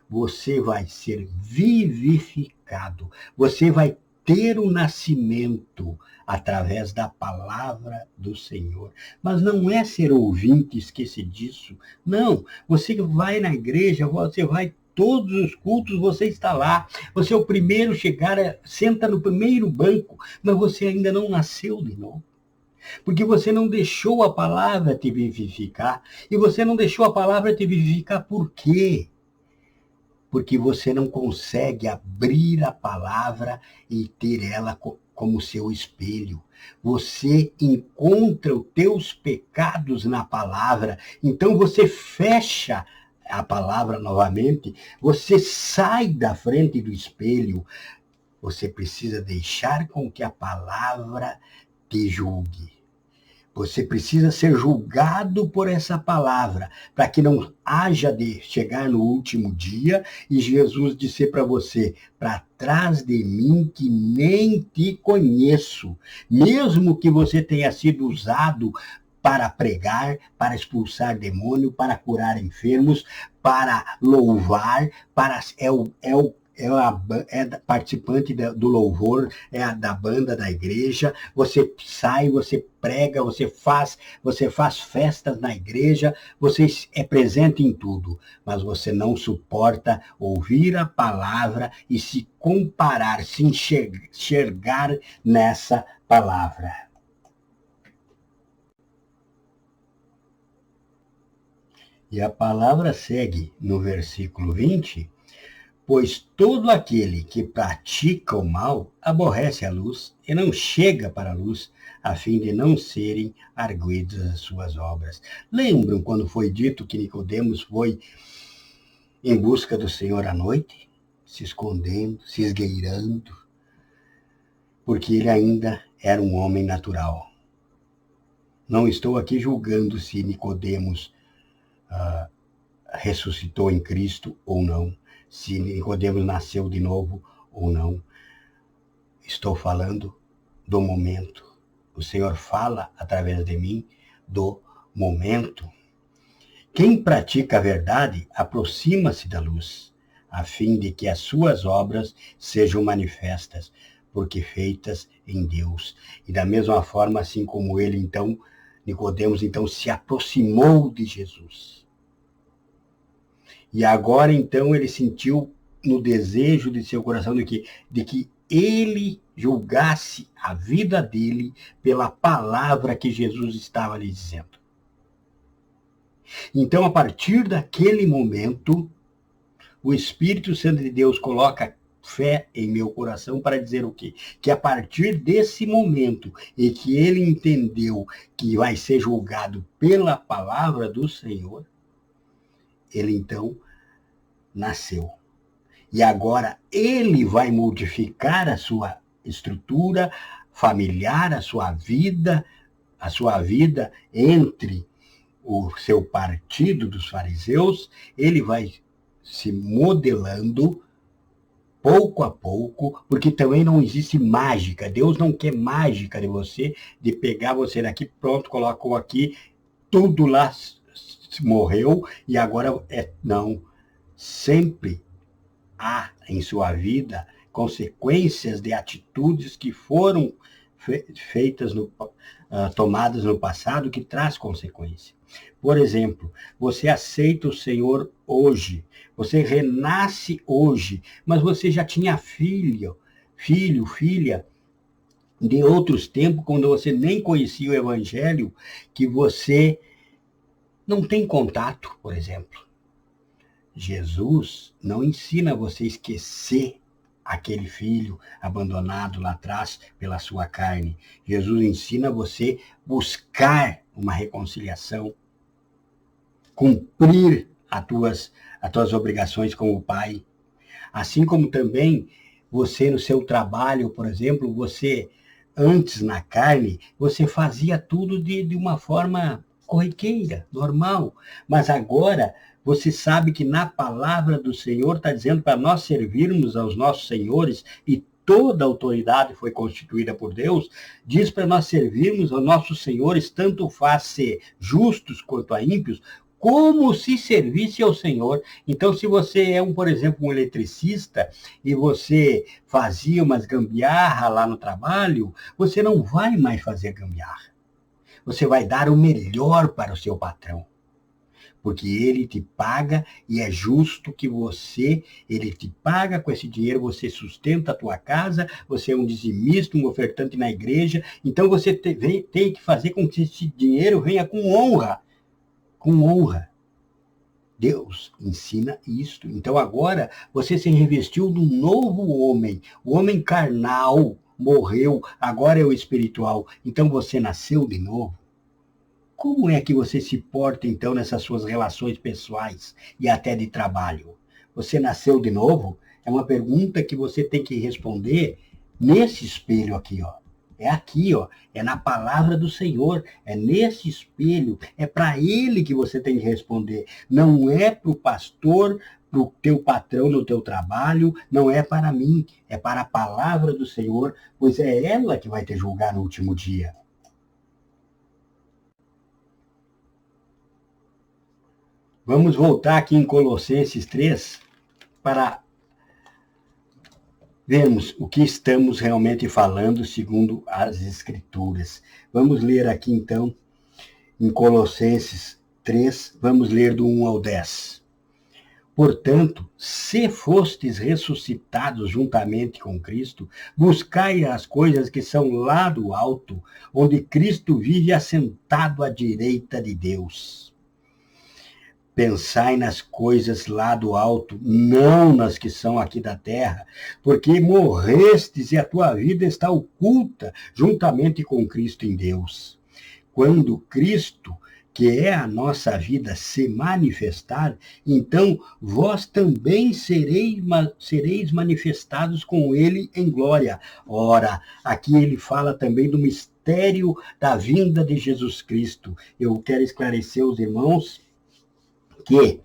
Você vai ser vivificado. Você vai ter o nascimento através da palavra do Senhor. Mas não é ser ouvinte, esquecer disso. Não, você vai na igreja, você vai todos os cultos, você está lá. Você é o primeiro a chegar, senta no primeiro banco, mas você ainda não nasceu de novo. Porque você não deixou a palavra te vivificar. E você não deixou a palavra te vivificar por quê? Porque você não consegue abrir a palavra e ter ela como seu espelho. Você encontra os teus pecados na palavra, então você fecha a palavra novamente, você sai da frente do espelho. Você precisa deixar com que a palavra te julgue. Você precisa ser julgado por essa palavra, para que não haja de chegar no último dia e Jesus dizer para você: para trás de mim que nem te conheço. Mesmo que você tenha sido usado para pregar, para expulsar demônio, para curar enfermos, para louvar, é participante do louvor, da banda da igreja, você sai, você prega, você faz festas na igreja, você é presente em tudo, mas você não suporta ouvir a palavra e se comparar, se enxergar nessa palavra. E a palavra segue no versículo 20, pois todo aquele que pratica o mal aborrece a luz e não chega para a luz, a fim de não serem arguidas as suas obras. Lembram quando foi dito que Nicodemos foi em busca do Senhor à noite, se escondendo, se esgueirando, porque ele ainda era um homem natural. Não estou aqui julgando se Nicodemos ressuscitou em Cristo ou não, se Nicodemos nasceu de novo ou não. Estou falando do momento. O Senhor fala através de mim do momento. Quem pratica a verdade aproxima-se da luz. a fim de que as suas obras sejam manifestas, porque feitas em Deus. E da mesma forma, assim como ele, então, Nicodemos, então, se aproximou de Jesus. E agora, então, ele sentiu no desejo de seu coração de que ele julgasse a vida dele pela palavra que Jesus estava lhe dizendo. Então, a partir daquele momento, o Espírito Santo de Deus coloca fé em meu coração para dizer o quê? Que a partir desse momento em que ele entendeu que vai ser julgado pela palavra do Senhor, ele então nasceu. E agora ele vai modificar a sua estrutura familiar, a sua vida entre o seu partido dos fariseus, ele vai se modelando pouco a pouco, porque também não existe mágica. Deus não quer mágica de você, de pegar você daqui, pronto, colocou aqui, tudo lá morreu, e agora não. Sempre há em sua vida consequências de atitudes que foram feitas, tomadas no passado, que traz consequência. Por exemplo, você aceita o Senhor hoje, você renasce hoje, mas você já tinha filho, filha, de outros tempos, quando você nem conhecia o Evangelho, que você não tem contato, por exemplo. Jesus não ensina você a esquecer aquele filho abandonado lá atrás pela sua carne. Jesus ensina você a buscar uma reconciliação, cumprir as tuas obrigações como pai. Assim como também você no seu trabalho, por exemplo, você antes na carne, você fazia tudo de uma forma corriqueira, normal. Mas agora você sabe que na palavra do Senhor está dizendo para nós servirmos aos nossos senhores, e toda a autoridade foi constituída por Deus, diz para nós servirmos aos nossos senhores, tanto faz ser justos quanto a ímpios, como se servisse ao Senhor. Então, se você é, por exemplo, um eletricista e você fazia umas gambiarra lá no trabalho, você não vai mais fazer gambiarra. Você vai dar o melhor para o seu patrão, porque ele te paga e é justo que ele te paga com esse dinheiro, você sustenta a tua casa, você é um dizimista, um ofertante na igreja, então você tem que fazer com que esse dinheiro venha com honra. Com honra. Deus ensina isto. Então agora você se revestiu de um novo homem. O homem carnal morreu, agora é o espiritual. Então você nasceu de novo. Como é que você se porta então nessas suas relações pessoais e até de trabalho? Você nasceu de novo? É uma pergunta que você tem que responder nesse espelho aqui, ó. É aqui, ó, é na palavra do Senhor, é nesse espelho, é para ele que você tem que responder. Não é para o pastor, para o teu patrão no teu trabalho, não é para mim, é para a palavra do Senhor, pois é ela que vai te julgar no último dia. Vamos voltar aqui em Colossenses 3 para vermos o que estamos realmente falando segundo as Escrituras. Vamos ler aqui, então, em Colossenses 3, vamos ler do 1 ao 10. Portanto, se fostes ressuscitados juntamente com Cristo, buscai as coisas que são lá do alto, onde Cristo vive assentado à direita de Deus. Pensai nas coisas lá do alto, não nas que são aqui da terra, porque morrestes e a tua vida está oculta juntamente com Cristo em Deus. Quando Cristo, que é a nossa vida, se manifestar, então vós também sereis manifestados com ele em glória. Ora, aqui ele fala também do mistério da vinda de Jesus Cristo. Eu quero esclarecer os irmãos que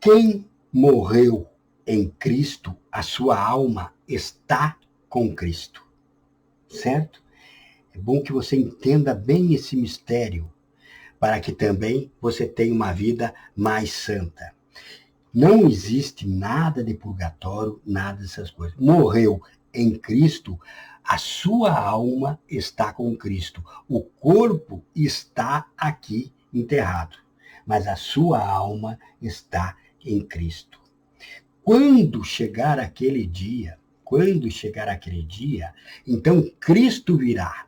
quem morreu em Cristo, a sua alma está com Cristo, certo? É bom que você entenda bem esse mistério, para que também você tenha uma vida mais santa. Não existe nada de purgatório, nada dessas coisas. Morreu em Cristo, a sua alma está com Cristo. O corpo está aqui enterrado, mas a sua alma está em Cristo. Quando chegar aquele dia, então Cristo virá.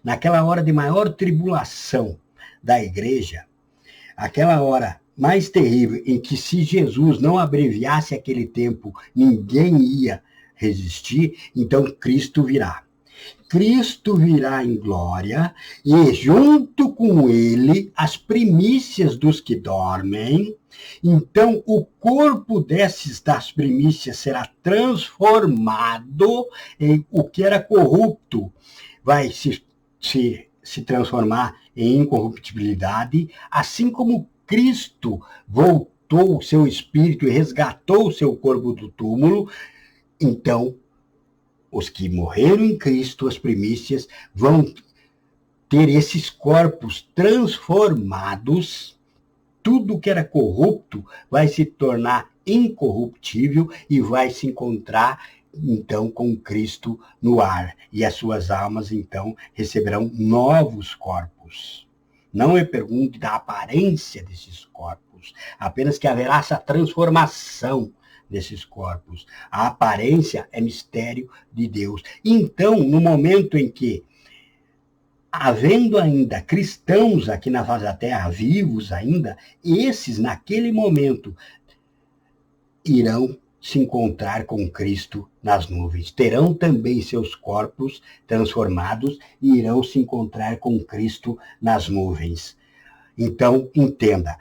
Naquela hora de maior tribulação da igreja, aquela hora mais terrível em que, se Jesus não abreviasse aquele tempo, ninguém ia resistir, então Cristo virá. Cristo virá em glória e, junto com ele, as primícias dos que dormem. Então, o corpo das primícias será transformado em o que era corrupto, vai se transformar em incorruptibilidade, assim como Cristo voltou o seu espírito e resgatou o seu corpo do túmulo. Então, os que morreram em Cristo, as primícias, vão ter esses corpos transformados. Tudo que era corrupto vai se tornar incorruptível e vai se encontrar, então, com Cristo no ar. E as suas almas, então, receberão novos corpos. Não é pergunta da aparência desses corpos, apenas que haverá essa transformação desses corpos. A aparência é mistério de Deus. Então, no momento em que, havendo ainda cristãos aqui na face da terra, vivos ainda, esses, naquele momento, irão se encontrar com Cristo nas nuvens. Terão também seus corpos transformados e irão se encontrar com Cristo nas nuvens. Então, entenda,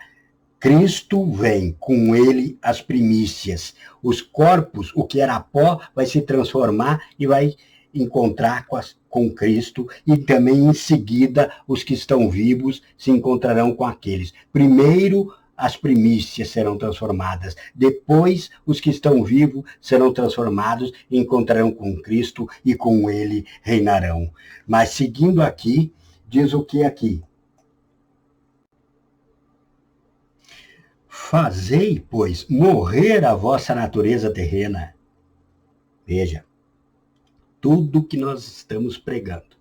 Cristo vem, com ele as primícias. Os corpos, o que era pó, vai se transformar e vai encontrar com Cristo, e também em seguida os que estão vivos se encontrarão com aqueles. Primeiro, as primícias serão transformadas. Depois, os que estão vivos serão transformados e encontrarão com Cristo e com ele reinarão. Mas seguindo aqui, diz o que aqui? Fazei, pois, morrer a vossa natureza terrena. Veja, tudo que nós estamos pregando,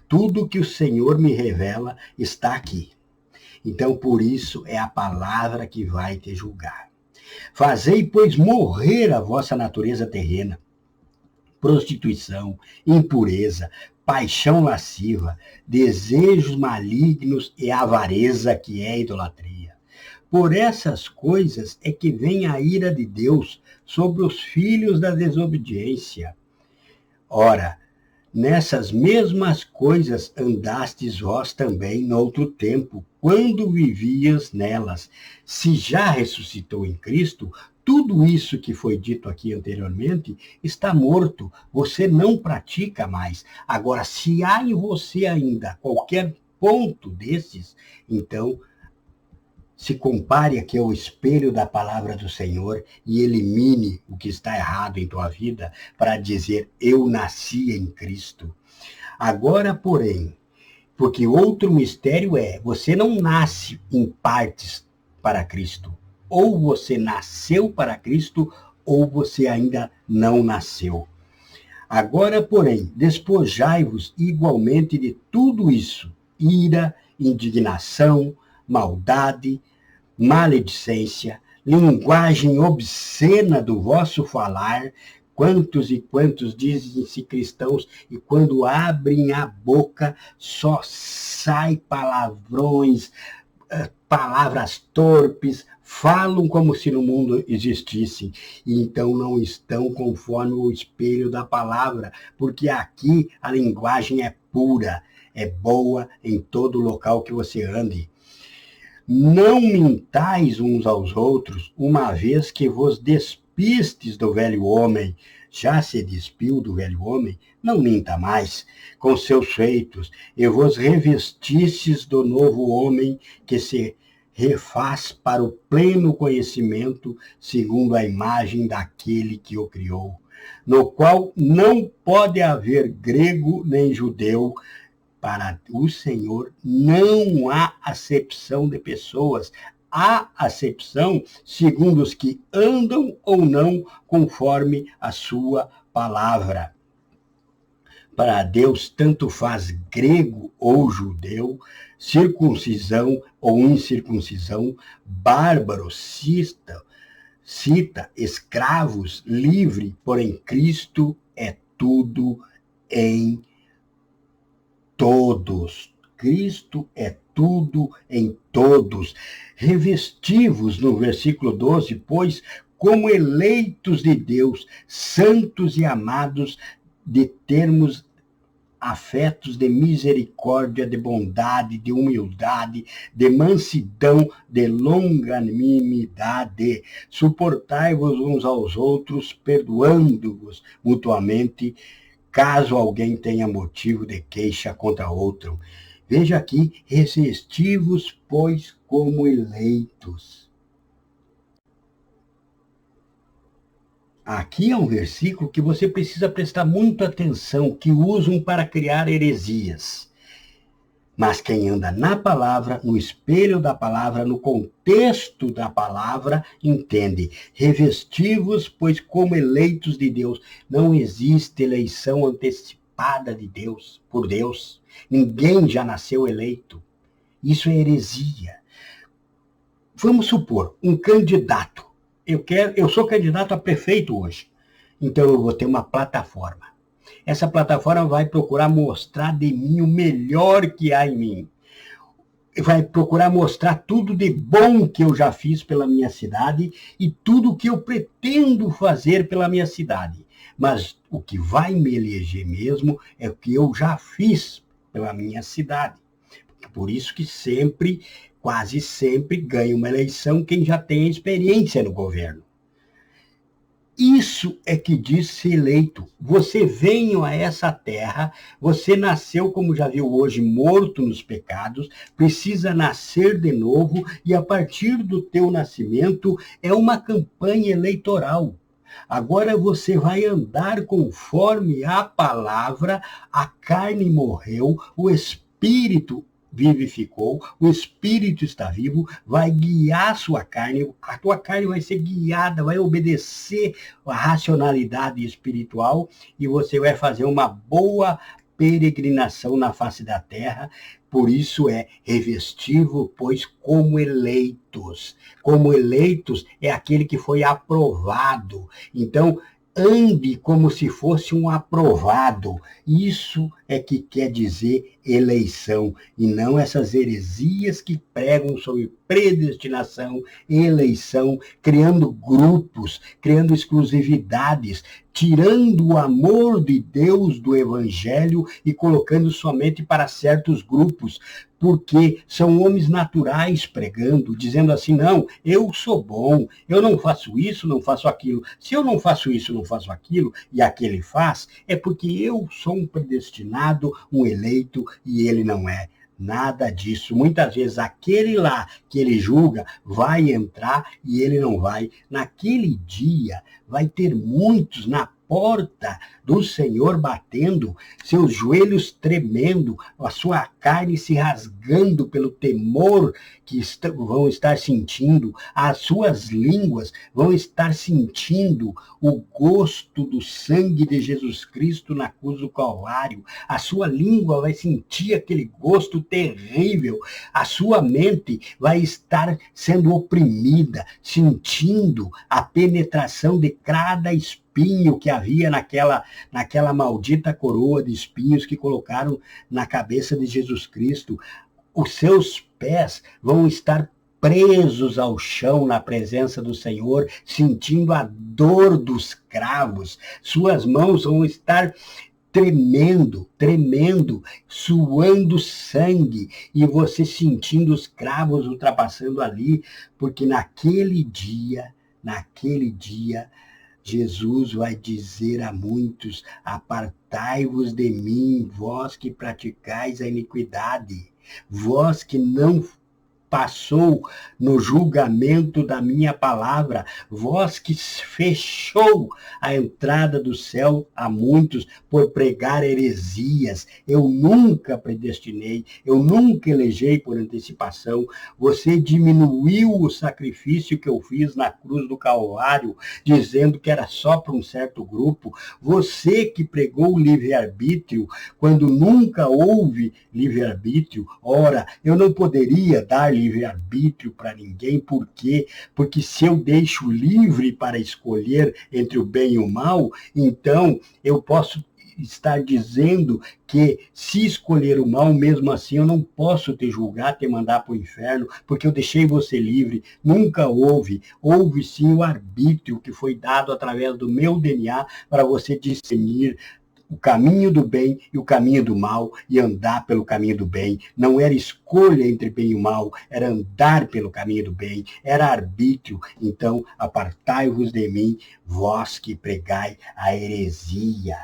tudo que o Senhor me revela está aqui. Então, por isso, é a palavra que vai te julgar. Fazei, pois, morrer a vossa natureza terrena. Prostituição, impureza, paixão lasciva, desejos malignos e avareza, que é idolatria. Por essas coisas é que vem a ira de Deus sobre os filhos da desobediência. Ora, nessas mesmas coisas andastes vós também noutro tempo, quando vivias nelas. Se já ressuscitou em Cristo, tudo isso que foi dito aqui anteriormente está morto. Você não pratica mais. Agora, se há em você ainda qualquer ponto desses, então se compare aqui ao espelho da palavra do Senhor e elimine o que está errado em tua vida para dizer, eu nasci em Cristo. Agora, porém, porque outro mistério é, você não nasce em partes para Cristo. Ou você nasceu para Cristo, ou você ainda não nasceu. Agora, porém, despojai-vos igualmente de tudo isso, ira, indignação, maldade, maledicência, linguagem obscena do vosso falar. Quantos e quantos dizem-se cristãos e quando abrem a boca só sai palavrões, palavras torpes, falam como se no mundo existissem, e então não estão conforme o espelho da palavra, porque aqui a linguagem é pura, é boa em todo local que você ande. Não mintais uns aos outros, uma vez que vos despistes do velho homem. Já se despiu do velho homem? Não minta mais com seus feitos, e vos revestistes do novo homem, que se refaz para o pleno conhecimento, segundo a imagem daquele que o criou, no qual não pode haver grego nem judeu. Para o Senhor não há acepção de pessoas. há acepção segundo os que andam ou não conforme a sua palavra. Para Deus, tanto faz grego ou judeu, circuncisão ou incircuncisão, bárbaro, cita, escravos, livre, porém Cristo é tudo em todos. Cristo é tudo em todos. Revestivos, no versículo 12, pois, como eleitos de Deus, santos e amados, de termos afetos de misericórdia, de bondade, de humildade, de mansidão, de longanimidade. Suportai-vos uns aos outros, perdoando-vos mutuamente, caso alguém tenha motivo de queixa contra outro. Veja aqui, resisti-vos, pois, como eleitos. Aqui é um versículo que você precisa prestar muita atenção, que usam para criar heresias. Mas quem anda na palavra, no espelho da palavra, no contexto da palavra, entende. Revesti-vos, pois, como eleitos de Deus. Não existe eleição antecipada de Deus, por Deus. Ninguém já nasceu eleito. Isso é heresia. Vamos supor, um candidato. Eu sou candidato a prefeito hoje. Então eu vou ter uma plataforma. Essa plataforma vai procurar mostrar de mim o melhor que há em mim. Vai procurar mostrar tudo de bom que eu já fiz pela minha cidade e tudo que eu pretendo fazer pela minha cidade. Mas o que vai me eleger mesmo é o que eu já fiz pela minha cidade. Por isso que quase sempre ganha uma eleição quem já tem experiência no governo. Isso é que diz ser eleito. Você veio a essa terra, você nasceu, como já viu hoje, morto nos pecados, precisa nascer de novo, e a partir do teu nascimento é uma campanha eleitoral. Agora você vai andar conforme a palavra, a carne morreu, o espírito vivificou, o espírito está vivo, vai guiar a sua carne, a tua carne vai ser guiada, vai obedecer a racionalidade espiritual e você vai fazer uma boa peregrinação na face da terra. Por isso é revestivo, pois como eleitos. Como eleitos é aquele que foi aprovado. Então, ande como se fosse um aprovado. Isso é que quer dizer eleição, e não essas heresias que pregam sobre predestinação, eleição, criando grupos, criando exclusividades, tirando o amor de Deus do evangelho e colocando somente para certos grupos, porque são homens naturais pregando, dizendo assim, não, eu sou bom, eu não faço isso, não faço aquilo. Se eu não faço isso, não faço aquilo, e aquele faz, é porque eu sou um predestinado, um eleito, e ele não é. Nada disso. Muitas vezes aquele lá que ele julga vai entrar e ele não vai. Naquele dia vai ter muitos na porta do Senhor batendo, seus joelhos tremendo, a sua carne se rasgando pelo temor que vão estar sentindo, as suas línguas vão estar sentindo o gosto do sangue de Jesus Cristo na cruz do Calvário, a sua língua vai sentir aquele gosto terrível, a sua mente vai estar sendo oprimida, sentindo a penetração de cada espinho que havia naquela maldita coroa de espinhos que colocaram na cabeça de Jesus Cristo. Os seus pés vão estar presos ao chão na presença do Senhor, sentindo a dor dos cravos. Suas mãos vão estar tremendo, suando sangue, e você sentindo os cravos ultrapassando ali, porque naquele dia, Jesus vai dizer a muitos, apartai-vos de mim, vós que praticais a iniquidade, vós que não passou no julgamento da minha palavra, vós que fechou a entrada do céu a muitos por pregar heresias. Eu nunca predestinei, eu nunca elegei por antecipação. Você diminuiu o sacrifício que eu fiz na cruz do Calvário, dizendo que era só para um certo grupo. Você que pregou o livre-arbítrio, quando nunca houve livre-arbítrio. Ora, eu não poderia dar livre-arbítrio para ninguém. Por quê? Porque se eu deixo livre para escolher entre o bem e o mal, então eu posso estar dizendo que se escolher o mal, mesmo assim eu não posso te julgar, te mandar para o inferno, porque eu deixei você livre. Nunca houve. Houve sim o arbítrio que foi dado através do meu DNA para você discernir o caminho do bem e o caminho do mal e andar pelo caminho do bem. Não era escolha entre bem e o mal, era andar pelo caminho do bem, era arbítrio. Então, apartai-vos de mim, vós que pregai a heresia.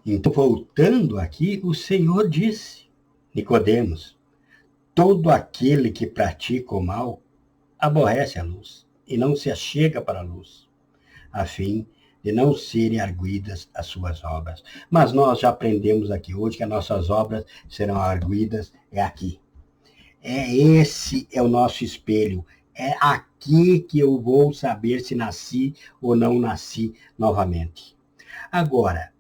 Então, voltando aqui, o Senhor disse, Nicodemos, todo aquele que pratica o mal aborrece a luz e não se achega para a luz, a fim de não serem arguidas as suas obras. Mas nós já aprendemos aqui hoje que as nossas obras serão arguidas aqui. Esse é o nosso espelho. É aqui que eu vou saber se nasci ou não nasci novamente. Agora,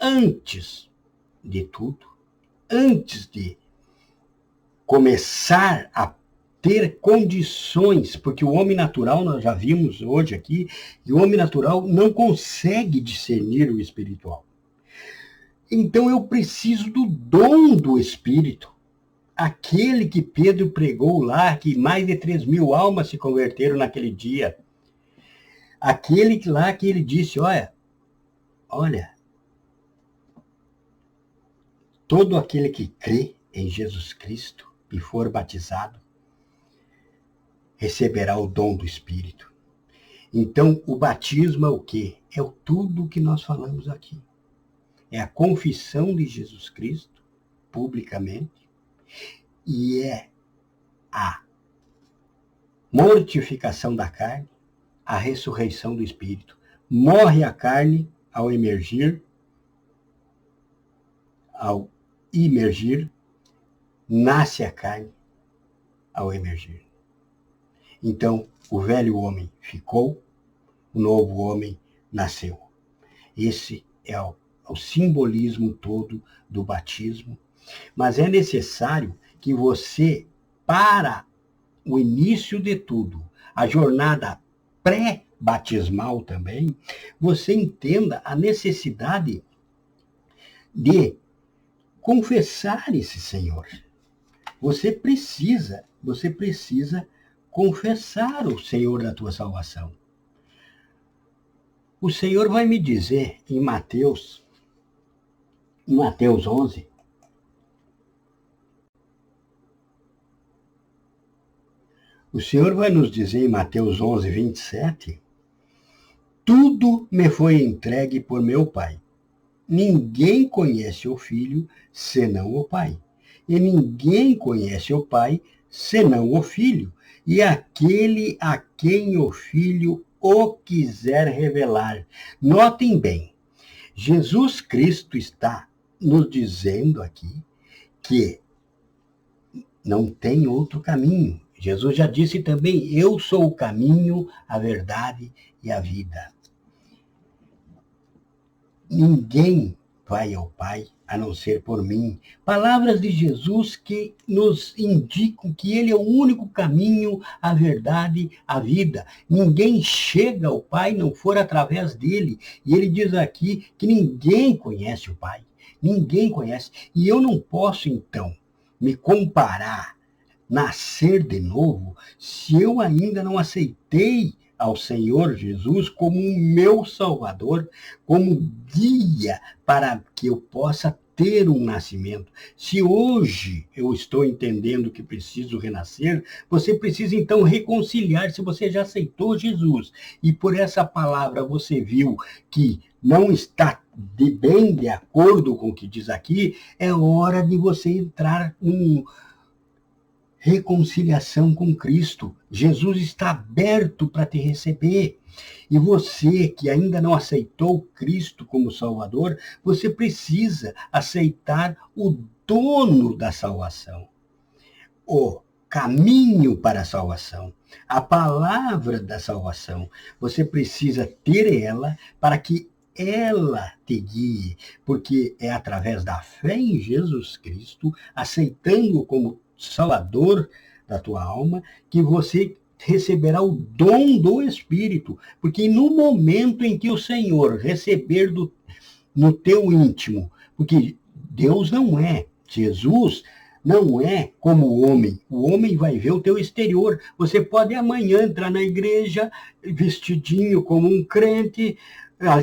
antes de tudo, antes de começar a ter condições, porque o homem natural, nós já vimos hoje aqui, que o homem natural não consegue discernir o espiritual. Então eu preciso do dom do Espírito. Aquele que Pedro pregou lá, que mais de 3.000 almas se converteram naquele dia. Aquele lá que ele disse, olha, todo aquele que crê em Jesus Cristo e for batizado, receberá o dom do Espírito. Então, o batismo é o quê? É tudo o que nós falamos aqui. É a confissão de Jesus Cristo, publicamente, e é a mortificação da carne, a ressurreição do Espírito. Morre a carne ao emergir, nasce a carne ao emergir. Então, o velho homem ficou, o novo homem nasceu. Esse é o simbolismo todo do batismo. Mas é necessário que você, para o início de tudo, a jornada pré-batismal também, você entenda a necessidade de confessar esse Senhor. Você precisa confessar o Senhor da tua salvação. O Senhor vai me dizer em Mateus 11, o Senhor vai nos dizer em Mateus 11, 27, tudo me foi entregue por meu Pai. Ninguém conhece o Filho, senão o Pai. E ninguém conhece o Pai, senão o Filho, e aquele a quem o Filho o quiser revelar. Notem bem, Jesus Cristo está nos dizendo aqui que não tem outro caminho. Jesus já disse também, eu sou o caminho, a verdade e a vida. Ninguém vai ao Pai a não ser por mim. Palavras de Jesus que nos indicam que ele é o único caminho, a verdade, a vida. Ninguém chega ao Pai não for através dele. E ele diz aqui que ninguém conhece o Pai. Ninguém conhece. E eu não posso, então, me comparar, nascer de novo, se eu ainda não aceitei ao Senhor Jesus como o meu Salvador, como guia para que eu possa ter um nascimento. Se hoje eu estou entendendo que preciso renascer, você precisa então reconciliar. Se você já aceitou Jesus e por essa palavra você viu que não está de acordo com o que diz aqui, é hora de você entrar em reconciliação com Cristo. Jesus está aberto para te receber. E você que ainda não aceitou Cristo como Salvador, você precisa aceitar o dono da salvação, o caminho para a salvação, a palavra da salvação. Você precisa ter ela para que ela te guie, porque é através da fé em Jesus Cristo, aceitando-o como Salvador da tua alma, que você receberá o dom do Espírito, porque no momento em que o Senhor receber no teu íntimo, porque Deus não é, Jesus não é como o homem vai ver o teu exterior. Você pode amanhã entrar na igreja vestidinho como um crente,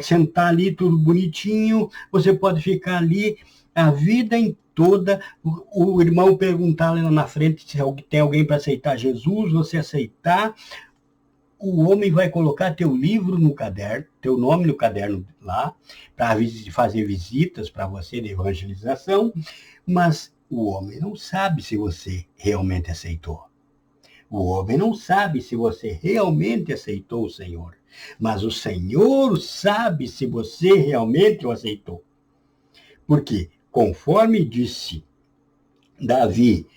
sentar ali tudo bonitinho, você pode ficar ali a vida toda, o irmão perguntar lá na frente se tem alguém para aceitar Jesus, você aceitar, o homem vai colocar teu livro no caderno, teu nome no caderno lá, para fazer visitas para você de evangelização, mas o homem não sabe se você realmente aceitou. O homem não sabe se você realmente aceitou o Senhor, mas o Senhor sabe se você realmente o aceitou. Porque, conforme disse Davi,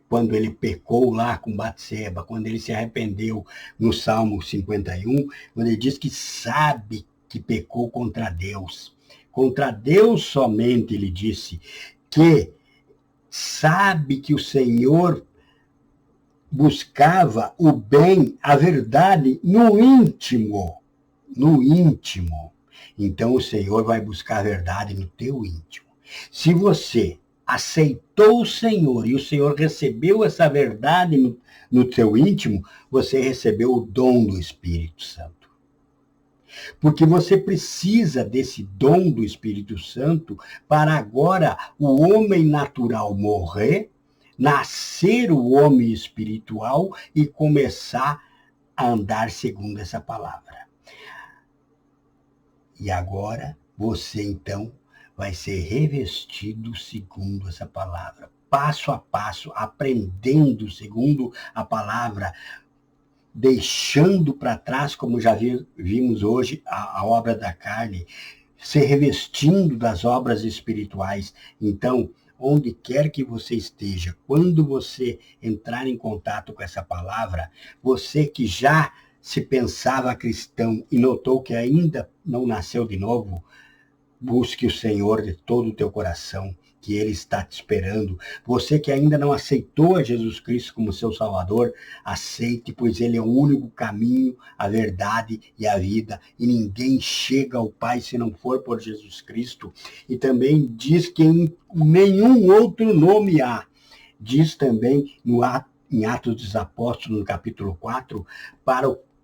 quando ele pecou lá com Batseba, quando ele se arrependeu no Salmo 51, quando ele diz que sabe que pecou contra Deus somente, ele disse, que sabe que o Senhor buscava o bem, a verdade, no íntimo. Então o Senhor vai buscar a verdade no teu íntimo. Se você aceitou o Senhor e o Senhor recebeu essa verdade no teu íntimo, você recebeu o dom do Espírito Santo. Porque você precisa desse dom do Espírito Santo para agora o homem natural morrer, nascer o homem espiritual e começar a andar segundo essa palavra. E agora você então vai ser revestido segundo essa palavra, passo a passo, aprendendo segundo a palavra, deixando para trás, como já vimos hoje, a obra da carne, se revestindo das obras espirituais. Então, onde quer que você esteja, quando você entrar em contato com essa palavra, você que já se pensava cristão e notou que ainda não nasceu de novo, busque o Senhor de todo o teu coração, que Ele está te esperando. Você que ainda não aceitou a Jesus Cristo como seu Salvador, aceite, pois Ele é o único caminho, a verdade e a vida. E ninguém chega ao Pai se não for por Jesus Cristo. E também diz que em nenhum outro nome há. Diz também em Atos dos Apóstolos, no capítulo 4,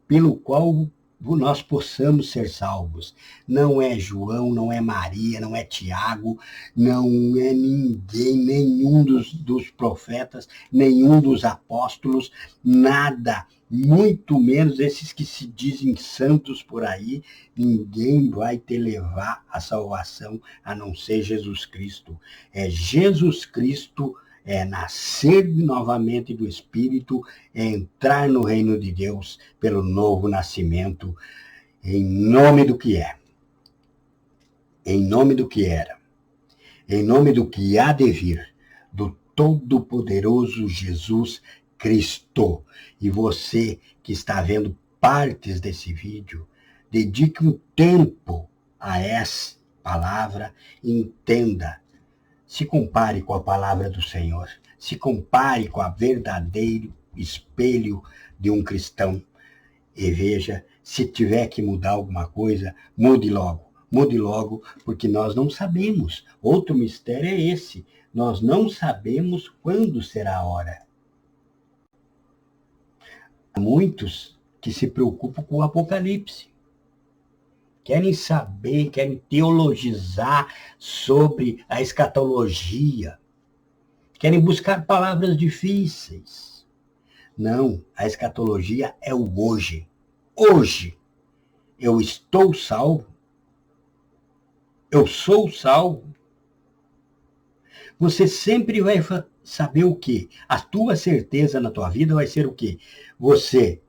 pelo qual nós possamos ser salvos. Não é João, não é Maria, não é Tiago, não é ninguém, nenhum dos profetas, nenhum dos apóstolos, nada, muito menos esses que se dizem santos por aí, ninguém vai te levar à salvação a não ser Jesus Cristo. É Jesus Cristo, é nascer novamente do Espírito, é entrar no reino de Deus pelo novo nascimento, em nome do que é, em nome do que era, em nome do que há de vir, do Todo-Poderoso Jesus Cristo. E você que está vendo partes desse vídeo, dedique um tempo a essa palavra, entenda. Se compare com a palavra do Senhor. Se compare com a verdadeiro espelho de um cristão. E veja, se tiver que mudar alguma coisa, mude logo. Mude logo, porque nós não sabemos. Outro mistério é esse. Nós não sabemos quando será a hora. Há muitos que se preocupam com o Apocalipse. Querem saber, querem teologizar sobre a escatologia. Querem buscar palavras difíceis. Não, a escatologia é o hoje. Hoje eu estou salvo. eu sou salvo, você sempre vai saber o quê? A tua certeza na tua vida vai ser o quê? Você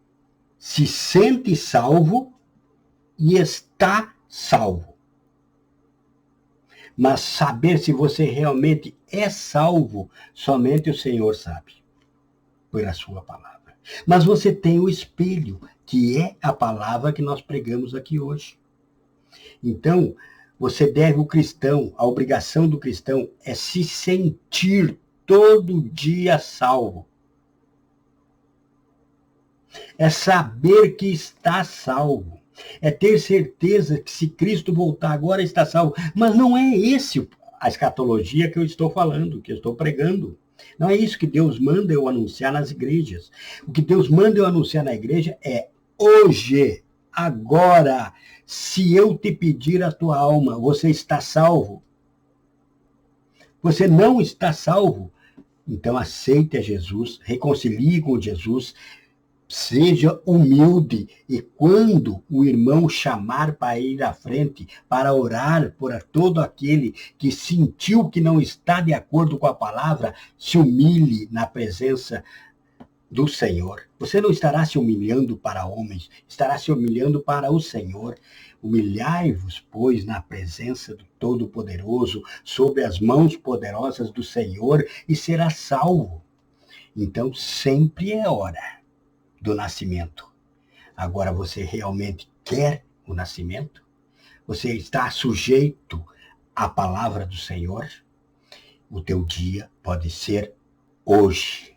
se sente salvo e está salvo. Mas saber se você realmente é salvo, somente o Senhor sabe, por a sua palavra. Mas você tem o espelho, que é a palavra que nós pregamos aqui hoje. Então, você deve, o cristão, a obrigação do cristão é se sentir todo dia salvo. É saber que está salvo. É ter certeza que se Cristo voltar agora está salvo. Mas não é esse a escatologia que eu estou falando, que eu estou pregando. Não é isso que Deus manda eu anunciar nas igrejas. O que Deus manda eu anunciar na igreja é hoje, agora, se eu te pedir a tua alma, você está salvo? Você não está salvo? Então aceite a Jesus, reconcilie com Jesus, seja humilde, e quando o irmão chamar para ir à frente, para orar por todo aquele que sentiu que não está de acordo com a palavra, se humilhe na presença do Senhor. Você não estará se humilhando para homens, estará se humilhando para o Senhor. Humilhai-vos, pois, na presença do Todo-Poderoso, sob as mãos poderosas do Senhor, e será salvo. Então, sempre é hora do nascimento. Agora, você realmente quer o nascimento? Você está sujeito à palavra do Senhor? O teu dia pode ser hoje.